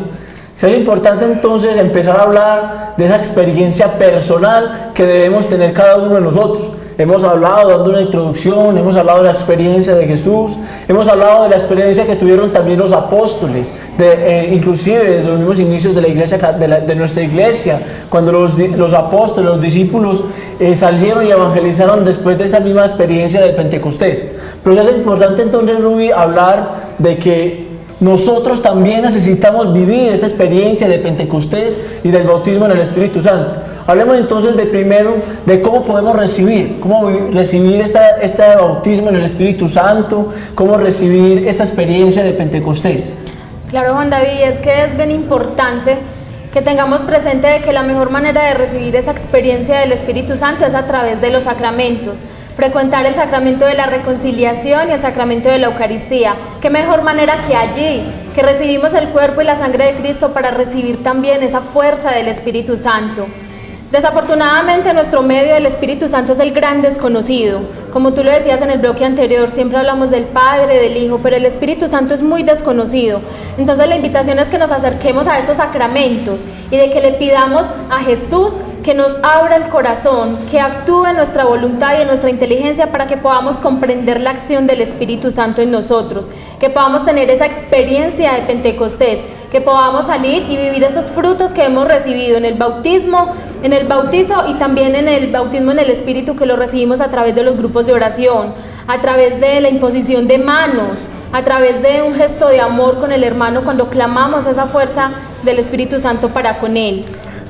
[SPEAKER 2] es importante entonces empezar a hablar de esa experiencia personal que debemos tener cada uno de nosotros. Hemos hablado, dando una introducción, hemos hablado de la experiencia de Jesús, hemos hablado de la experiencia que tuvieron también los apóstoles, inclusive desde los mismos inicios de la iglesia, de nuestra iglesia, cuando los apóstoles, los discípulos salieron y evangelizaron después de esta misma experiencia del Pentecostés. Pero es importante entonces, Ruby, hablar de que nosotros también necesitamos vivir esta experiencia de Pentecostés y del bautismo en el Espíritu Santo. Hablemos entonces primero de cómo podemos recibir este bautismo en el Espíritu Santo, cómo recibir esta experiencia de Pentecostés.
[SPEAKER 1] Claro, Juan David, es que es bien importante que tengamos presente de que la mejor manera de recibir esa experiencia del Espíritu Santo es a través de los sacramentos. Frecuentar el sacramento de la reconciliación y el sacramento de la Eucaristía. ¿Qué mejor manera que allí, que recibimos el cuerpo y la sangre de Cristo para recibir también esa fuerza del Espíritu Santo? Desafortunadamente, nuestro medio del Espíritu Santo es el gran desconocido. Como tú lo decías en el bloque anterior, siempre hablamos del Padre, del Hijo, pero el Espíritu Santo es muy desconocido. Entonces la invitación es que nos acerquemos a estos sacramentos y de que le pidamos a Jesús que nos abra el corazón, que actúe en nuestra voluntad y en nuestra inteligencia para que podamos comprender la acción del Espíritu Santo en nosotros, que podamos tener esa experiencia de Pentecostés, que podamos salir y vivir esos frutos que hemos recibido en el bautizo y también en el bautismo en el Espíritu, que lo recibimos a través de los grupos de oración, a través de la imposición de manos, a través de un gesto de amor con el hermano cuando clamamos esa fuerza del Espíritu Santo para con él.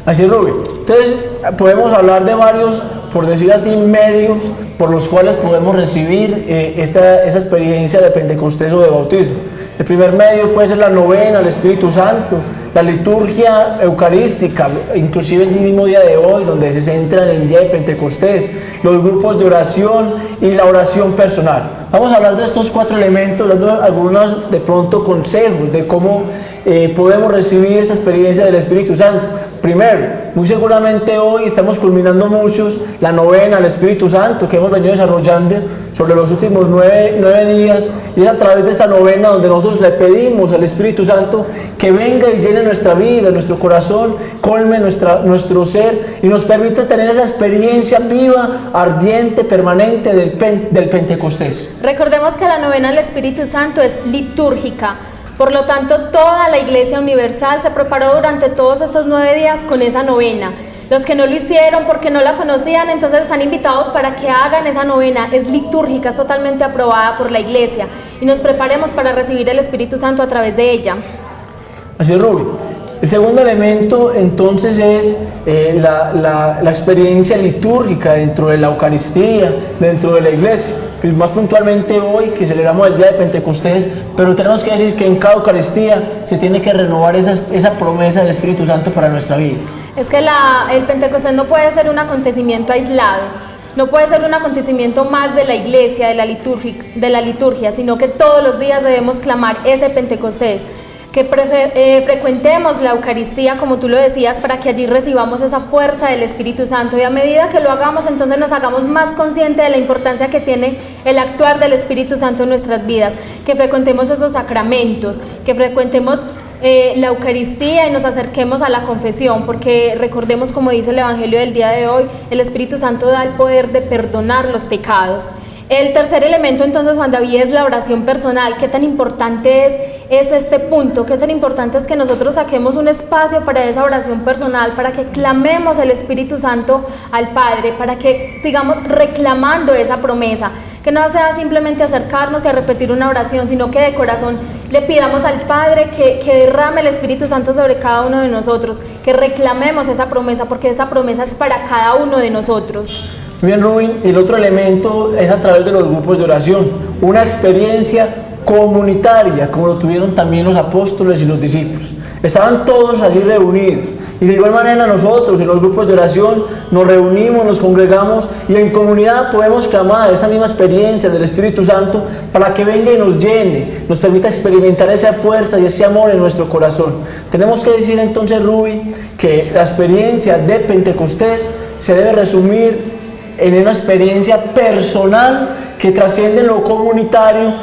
[SPEAKER 2] Así es, Rubén. Entonces, podemos hablar de varios, por decir así, medios por los cuales podemos recibir esa experiencia de Pentecostés o de bautismo. El primer medio puede ser la novena al Espíritu Santo, la liturgia eucarística, inclusive el mismo día de hoy, donde se centra en el día de Pentecostés, los grupos de oración y la oración personal. Vamos a hablar de estos 4 elementos, dando algunos de pronto consejos de cómo podemos recibir esta experiencia del Espíritu Santo. Primero, muy seguramente hoy estamos culminando muchos la novena al Espíritu Santo que hemos venido desarrollando sobre los últimos 9 días, y es a través de esta novena donde nosotros le pedimos al Espíritu Santo que venga y llene nuestra vida, nuestro corazón, colme nuestro ser y nos permita tener esa experiencia viva, ardiente, permanente del Pentecostés.
[SPEAKER 1] Recordemos que la novena al Espíritu Santo es litúrgica. Por lo tanto, toda la Iglesia Universal se preparó durante todos estos 9 días con esa novena. Los que no lo hicieron porque no la conocían, entonces están invitados para que hagan esa novena. Es litúrgica, es totalmente aprobada por la Iglesia y nos preparemos para recibir el Espíritu Santo a través de ella.
[SPEAKER 2] Así es, Ruby. El segundo elemento entonces es la experiencia litúrgica dentro de la Eucaristía, dentro de la Iglesia. Pues más puntualmente hoy que celebramos el día de Pentecostés, pero tenemos que decir que en cada Eucaristía se tiene que renovar esa promesa del Espíritu Santo para nuestra vida.
[SPEAKER 1] Es que el Pentecostés no puede ser un acontecimiento aislado, no puede ser un acontecimiento más de la Iglesia, de la liturgia, sino que todos los días debemos clamar ese Pentecostés. Que frecuentemos la Eucaristía, como tú lo decías, para que allí recibamos esa fuerza del Espíritu Santo, y a medida que lo hagamos, entonces nos hagamos más conscientes de la importancia que tiene el actuar del Espíritu Santo en nuestras vidas, que frecuentemos esos sacramentos, que frecuentemos la Eucaristía y nos acerquemos a la confesión, porque recordemos, como dice el Evangelio del día de hoy, el Espíritu Santo da el poder de perdonar los pecados. El tercer elemento, entonces, Juan David, es la oración personal. ¿Qué tan importante es este punto? ¿Qué tan importante es que nosotros saquemos un espacio para esa oración personal, para que clamemos el Espíritu Santo al Padre, para que sigamos reclamando esa promesa? Que no sea simplemente acercarnos y a repetir una oración, sino que de corazón le pidamos al Padre que derrame el Espíritu Santo sobre cada uno de nosotros, que reclamemos esa promesa, porque esa promesa es para cada uno de nosotros.
[SPEAKER 2] Muy bien, Rubén. El otro elemento es a través de los grupos de oración, una experiencia comunitaria, como lo tuvieron también los apóstoles y los discípulos. Estaban todos allí reunidos, y de igual manera nosotros en los grupos de oración nos reunimos, nos congregamos, y en comunidad podemos clamar esa misma experiencia del Espíritu Santo para que venga y nos llene, nos permita experimentar esa fuerza y ese amor en nuestro corazón. Tenemos que decir entonces, Rubí, que la experiencia de Pentecostés se debe resumir en una experiencia personal que trasciende lo comunitario,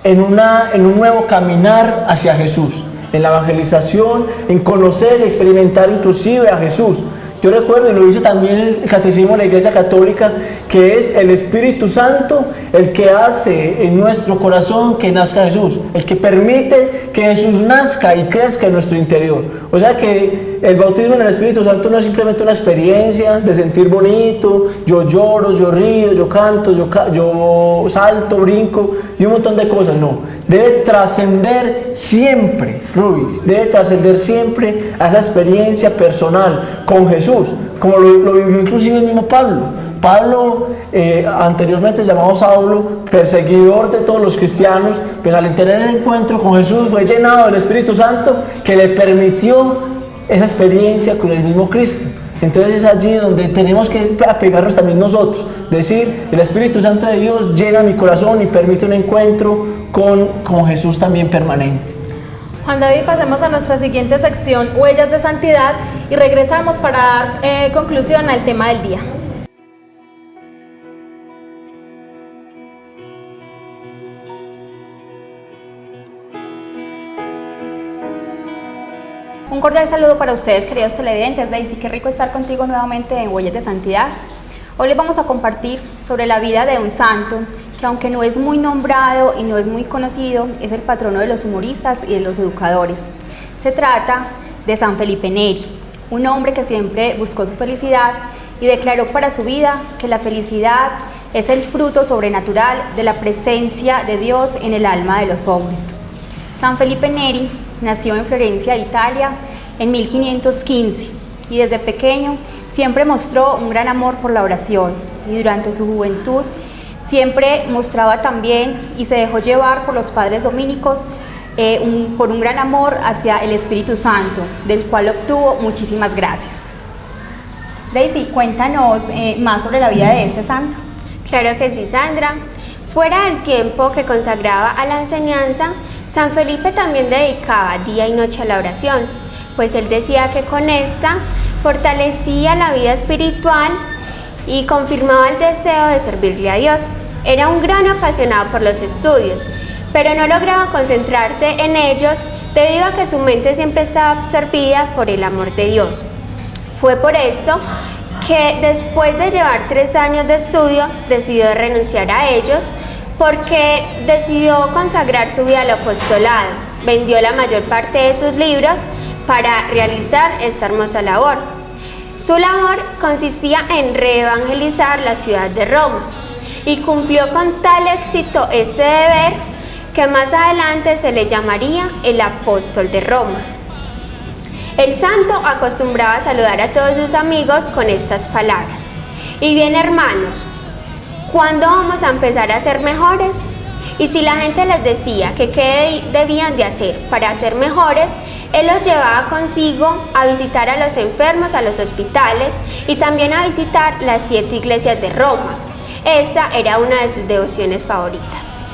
[SPEAKER 2] en un nuevo caminar hacia Jesús, en la evangelización, en conocer y experimentar inclusive a Jesús. Yo recuerdo, y lo dice también el Catecismo de la Iglesia Católica, que es el Espíritu Santo el que hace en nuestro corazón que nazca Jesús, el que permite que Jesús nazca y crezca en nuestro interior. O sea que el bautismo en el Espíritu Santo no es simplemente una experiencia de sentir bonito, yo lloro, yo río, yo canto, yo salto, brinco y un montón de cosas. No, debe trascender siempre, Rubis, debe trascender siempre a esa experiencia personal con Jesús, como lo vivió inclusive el mismo Pablo. Pablo, anteriormente llamado Saulo, perseguidor de todos los cristianos, pues al tener ese encuentro con Jesús fue llenado del Espíritu Santo que le permitió esa experiencia con el mismo Cristo. Entonces es allí donde tenemos que apegarnos también nosotros, decir, el Espíritu Santo de Dios llena mi corazón y permite un encuentro con Jesús también permanente.
[SPEAKER 1] Juan David, pasemos a nuestra siguiente sección, Huellas de Santidad, y regresamos para dar conclusión al tema del día.
[SPEAKER 15] Un cordial saludo para ustedes, queridos televidentes. Daisy, qué rico estar contigo nuevamente en Huellas de Santidad. Hoy les vamos a compartir sobre la vida de un santo que, aunque no es muy nombrado y no es muy conocido, es el patrono de los humoristas y de los educadores. Se trata de San Felipe Neri, un hombre que siempre buscó su felicidad y declaró para su vida que la felicidad es el fruto sobrenatural de la presencia de Dios en el alma de los hombres. San Felipe Neri nació en Florencia, Italia, en 1515 y desde pequeño siempre mostró un gran amor por la oración, y durante su juventud siempre mostraba también y se dejó llevar por los padres dominicos por un gran amor hacia el Espíritu Santo, del cual obtuvo muchísimas gracias. Daisy, cuéntanos más sobre la vida de este santo.
[SPEAKER 16] Claro que sí, Sandra. Fuera del tiempo que consagraba a la enseñanza, San Felipe también dedicaba día y noche a la oración, pues él decía que con esta fortalecía la vida espiritual y confirmaba el deseo de servirle a Dios. Era un gran apasionado por los estudios, pero no lograba concentrarse en ellos debido a que su mente siempre estaba absorbida por el amor de Dios. Fue por esto que después de llevar 3 años de estudio decidió renunciar a ellos porque decidió consagrar su vida al apostolado. Vendió la mayor parte de sus libros para realizar esta hermosa labor. Su labor consistía en reevangelizar la ciudad de Roma y cumplió con tal éxito este deber que más adelante se le llamaría el apóstol de Roma. El santo acostumbraba a saludar a todos sus amigos con estas palabras: y bien, hermanos, ¿cuándo vamos a empezar a ser mejores? Y si la gente les decía que qué debían de hacer para ser mejores, él los llevaba consigo a visitar a los enfermos a los hospitales y también a visitar las 7 iglesias de Roma. Esta era una de sus devociones favoritas.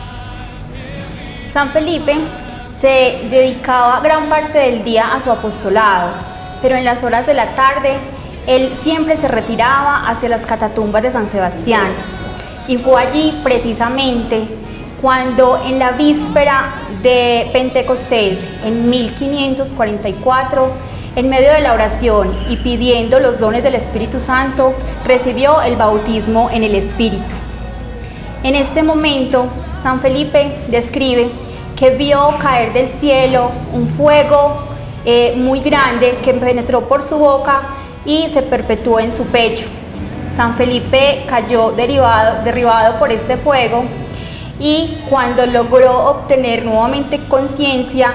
[SPEAKER 15] San Felipe se dedicaba gran parte del día a su apostolado, pero en las horas de la tarde él siempre se retiraba hacia las catatumbas de San Sebastián, y fue allí precisamente cuando en la víspera de Pentecostés, en 1544, en medio de la oración y pidiendo los dones del Espíritu Santo, recibió el bautismo en el Espíritu. En este momento, San Felipe describe que vio caer del cielo un fuego muy grande que penetró por su boca y se perpetuó en su pecho. San Felipe cayó derribado por este fuego, y cuando logró obtener nuevamente conciencia,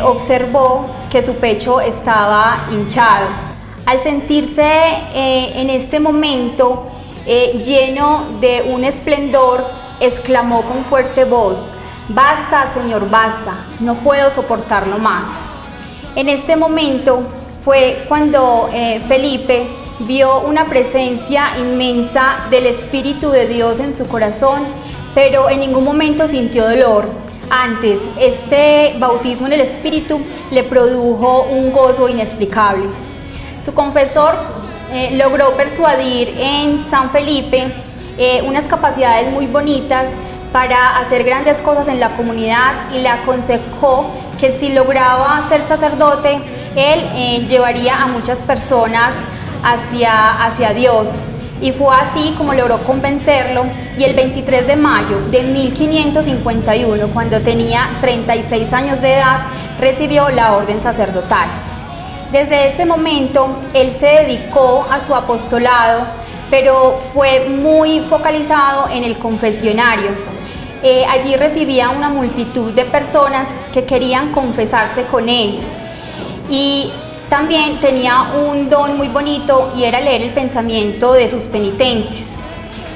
[SPEAKER 15] observó que su pecho estaba hinchado. Al sentirse en este momento lleno de un esplendor, exclamó con fuerte voz: «Basta, Señor, basta, no puedo soportarlo más». En este momento fue cuando Felipe vio una presencia inmensa del Espíritu de Dios en su corazón, pero en ningún momento sintió dolor. Antes, este bautismo en el Espíritu le produjo un gozo inexplicable. Su confesor logró persuadir en San Felipe unas capacidades muy bonitas para hacer grandes cosas en la comunidad, y le aconsejó que si lograba ser sacerdote, él llevaría a muchas personas hacia Dios. Y fue así como logró convencerlo, y el 23 de mayo de 1551, cuando tenía 36 años de edad, recibió la orden sacerdotal. Desde este momento, él se dedicó a su apostolado, pero fue muy focalizado en el confesionario. Allí recibía una multitud de personas que querían confesarse con él, y también tenía un don muy bonito, y era leer el pensamiento de sus penitentes,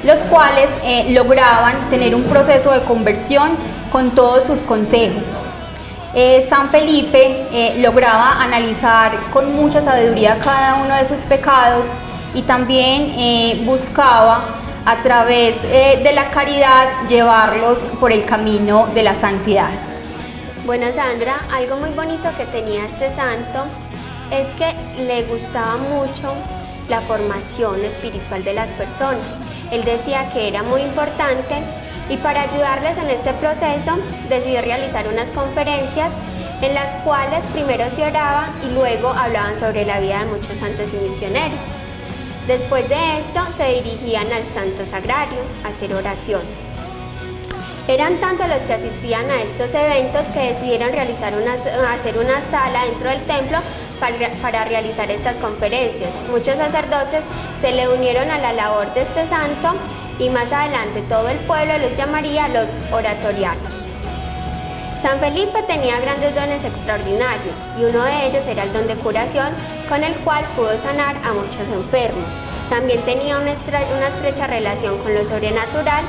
[SPEAKER 15] los cuales lograban tener un proceso de conversión con todos sus consejos. San Felipe lograba analizar con mucha sabiduría cada uno de sus pecados, y también buscaba a través de la caridad llevarlos por el camino de la santidad.
[SPEAKER 16] Bueno, Sandra, algo muy bonito que tenía este santo es que le gustaba mucho la formación espiritual de las personas. Él decía que era muy importante, y para ayudarles en este proceso decidió realizar unas conferencias en las cuales primero se oraba y luego hablaban sobre la vida de muchos santos y misioneros. Después de esto se dirigían al Santo Sagrario a hacer oración. Eran tantos los que asistían a estos eventos que decidieron hacer una sala dentro del templo para realizar estas conferencias. Muchos sacerdotes se le unieron a la labor de este santo, y más adelante todo el pueblo los llamaría los oratorianos. San Felipe tenía grandes dones extraordinarios, y uno de ellos era el don de curación, con el cual pudo sanar a muchos enfermos. También tenía una estrecha relación con lo sobrenatural,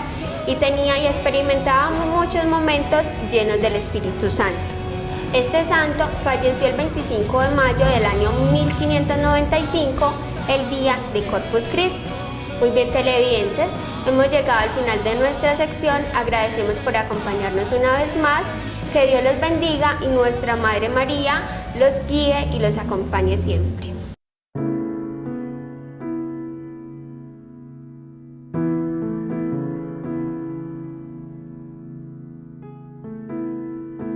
[SPEAKER 16] y tenía y experimentaba muchos momentos llenos del Espíritu Santo. Este santo falleció el 25 de mayo del año 1595, el día de Corpus Christi. Muy bien, televidentes, hemos llegado al final de nuestra sección. Agradecemos por acompañarnos una vez más. Que Dios los bendiga y nuestra Madre María los guíe y los acompañe siempre.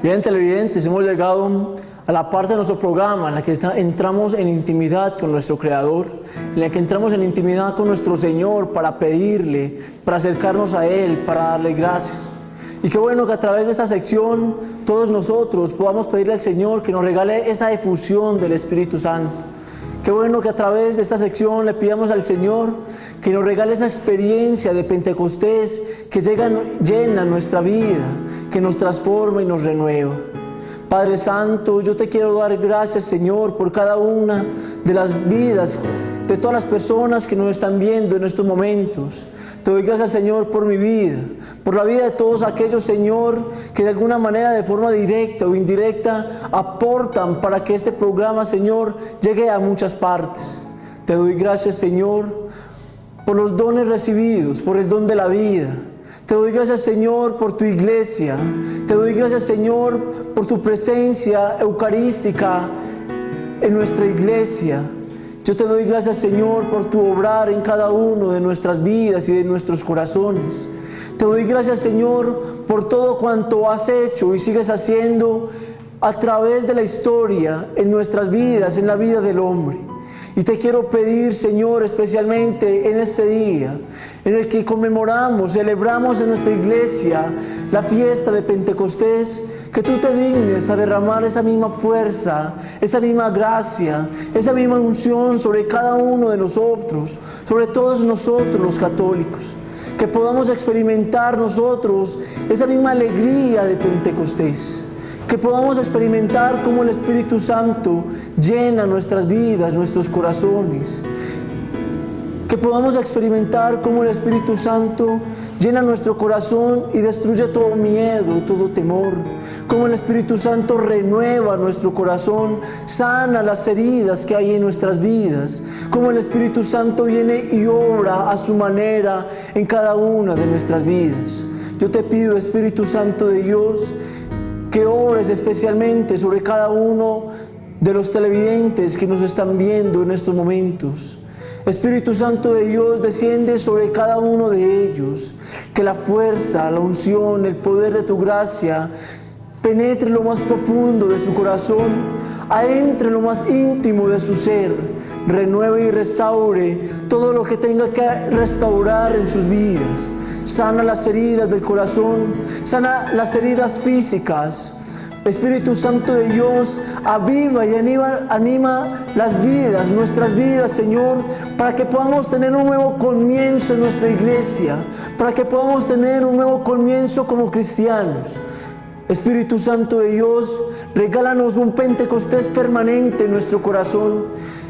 [SPEAKER 2] Bien, televidentes, hemos llegado a la parte de nuestro programa en la que entramos en intimidad con nuestro Creador, en la que entramos en intimidad con nuestro Señor para pedirle, para acercarnos a Él, para darle gracias. Y qué bueno que a través de esta sección todos nosotros podamos pedirle al Señor que nos regale esa efusión del Espíritu Santo. Qué bueno que a través de esta sección le pidamos al Señor que nos regale esa experiencia de Pentecostés que llena nuestra vida, que nos transforma y nos renueva. Padre Santo, yo te quiero dar gracias, Señor, por cada una de las vidas de todas las personas que nos están viendo en estos momentos. Te doy gracias, Señor, por mi vida, por la vida de todos aquellos, Señor, que de alguna manera, de forma directa o indirecta, aportan para que este programa, Señor, llegue a muchas partes. Te doy gracias, Señor, por los dones recibidos, por el don de la vida. Te doy gracias, Señor, por tu iglesia. Te doy gracias, Señor, por tu presencia eucarística en nuestra iglesia. Yo te doy gracias, Señor, por tu obrar en cada uno de nuestras vidas y de nuestros corazones. Te doy gracias, Señor, por todo cuanto has hecho y sigues haciendo a través de la historia en nuestras vidas, en la vida del hombre. Y te quiero pedir, Señor, especialmente en este día, en el que celebramos en nuestra iglesia la fiesta de Pentecostés, que tú te dignes a derramar esa misma fuerza, esa misma gracia, esa misma unción sobre cada uno de nosotros, sobre todos nosotros los católicos, que podamos experimentar nosotros esa misma alegría de Pentecostés. Que podamos experimentar cómo el Espíritu Santo llena nuestras vidas, nuestros corazones. Que podamos experimentar cómo el Espíritu Santo llena nuestro corazón y destruye todo miedo, todo temor. Cómo el Espíritu Santo renueva nuestro corazón, sana las heridas que hay en nuestras vidas. Cómo el Espíritu Santo viene y obra a su manera en cada una de nuestras vidas. Yo te pido, Espíritu Santo de Dios, que obres especialmente sobre cada uno de los televidentes que nos están viendo en estos momentos. Espíritu Santo de Dios, desciende sobre cada uno de ellos. Que la fuerza, la unción, el poder de tu gracia penetre lo más profundo de su corazón, adentre lo más íntimo de su ser, renueve y restaure todo lo que tenga que restaurar en sus vidas. Sana las heridas del corazón, sana las heridas físicas. Espíritu Santo de Dios, aviva y anima las vidas, nuestras vidas, Señor, para que podamos tener un nuevo comienzo en nuestra iglesia, para que podamos tener un nuevo comienzo como cristianos. Espíritu Santo de Dios, regálanos un Pentecostés permanente en nuestro corazón,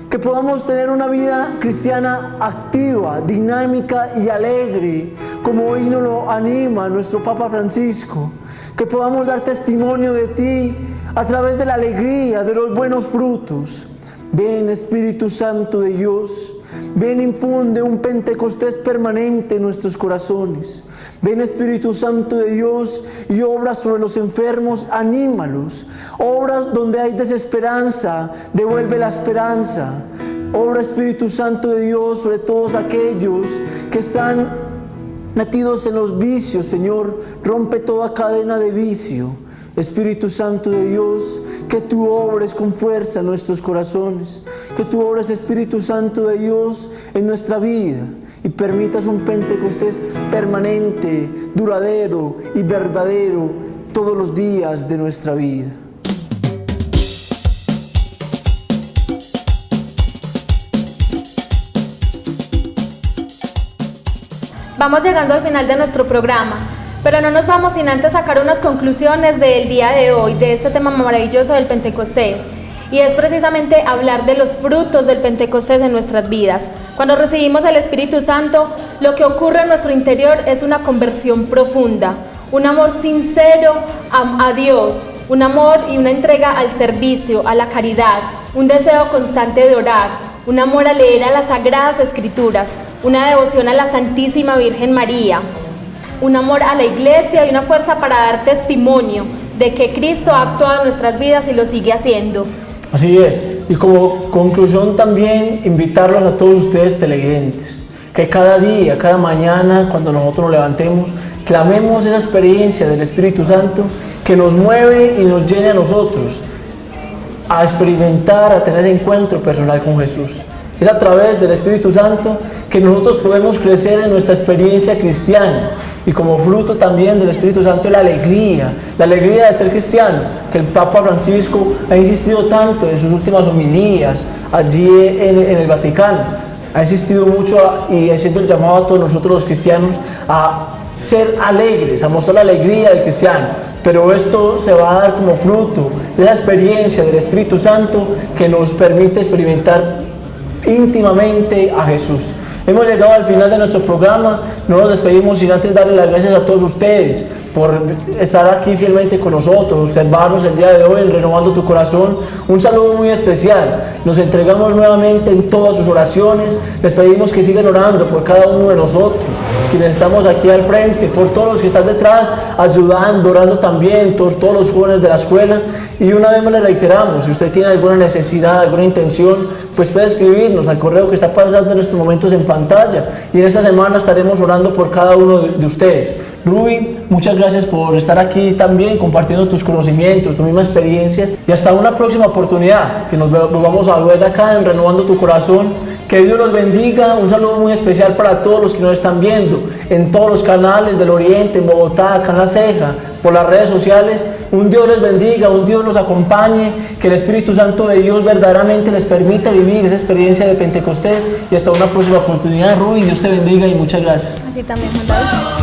[SPEAKER 2] que podamos tener una vida cristiana activa, dinámica y alegre, como hoy nos lo anima nuestro Papa Francisco. Que podamos dar testimonio de ti a través de la alegría, de los buenos frutos. Ven, Espíritu Santo de Dios, ven, infunde un Pentecostés permanente en nuestros corazones. Ven, Espíritu Santo de Dios, y obra sobre los enfermos, anímalos. Obra donde hay desesperanza, devuelve la esperanza. Obra, Espíritu Santo de Dios, sobre todos aquellos que están metidos en los vicios, Señor, rompe toda cadena de vicio. Espíritu Santo de Dios, que tú obres con fuerza en nuestros corazones, que tú obres, Espíritu Santo de Dios, en nuestra vida y permitas un Pentecostés permanente, duradero y verdadero todos los días de nuestra vida.
[SPEAKER 1] Vamos llegando al final de nuestro programa, pero no nos vamos sin antes sacar unas conclusiones del día de hoy, de este tema maravilloso del Pentecostés, y es precisamente hablar de los frutos del Pentecostés en nuestras vidas. Cuando recibimos el Espíritu Santo, lo que ocurre en nuestro interior es una conversión profunda, un amor sincero a Dios, un amor y una entrega al servicio, a la caridad, un deseo constante de orar, un amor a leer a las Sagradas Escrituras, una devoción a la Santísima Virgen María, un amor a la Iglesia y una fuerza para dar testimonio de que Cristo ha actuado en nuestras vidas y lo sigue haciendo.
[SPEAKER 2] Así es, y como conclusión también invitarlos a todos ustedes televidentes, que cada día, cada mañana, cuando nosotros nos levantemos, clamemos esa experiencia del Espíritu Santo que nos mueve y nos llene a nosotros a experimentar, a tener ese encuentro personal con Jesús. Es a través del Espíritu Santo que nosotros podemos crecer en nuestra experiencia cristiana, y como fruto también del Espíritu Santo la alegría de ser cristiano, que el Papa Francisco ha insistido tanto en sus últimas homilías allí en el Vaticano. Ha insistido mucho y haciendo el llamado a todos nosotros los cristianos a ser alegres, a mostrar la alegría del cristiano. Pero esto se va a dar como fruto de esa experiencia del Espíritu Santo que nos permite experimentar íntimamente a Jesús. Hemos llegado al final de nuestro programa. No nos despedimos sin antes darle las gracias a todos ustedes por estar aquí fielmente con nosotros, observarnos el día de hoy en Renovando tu Corazón. Un saludo muy especial. Nos entregamos nuevamente en todas sus oraciones. Les pedimos que sigan orando por cada uno de nosotros, quienes estamos aquí al frente, por todos los que están detrás, ayudando, orando también, por todos los jóvenes de la escuela. Y una vez más les reiteramos, si usted tiene alguna necesidad, alguna intención, pues puede escribirnos al correo que está pasando en estos momentos en pantalla. Y en esta semana estaremos orando por cada uno de ustedes. Ruby, muchas gracias por estar aquí también, compartiendo tus conocimientos, tu misma experiencia. Y hasta una próxima oportunidad, que nos vamos a ver acá en Renovando tu Corazón. Que Dios los bendiga. Un saludo muy especial para todos los que nos están viendo en todos los canales del Oriente, en Bogotá, acá en La Ceja, por las redes sociales. Un Dios les bendiga, un Dios los acompañe, que el Espíritu Santo de Dios verdaderamente les permita vivir esa experiencia de Pentecostés. Y hasta una próxima oportunidad, Ruby. Dios te bendiga y muchas gracias.
[SPEAKER 1] Aquí también, Juan David.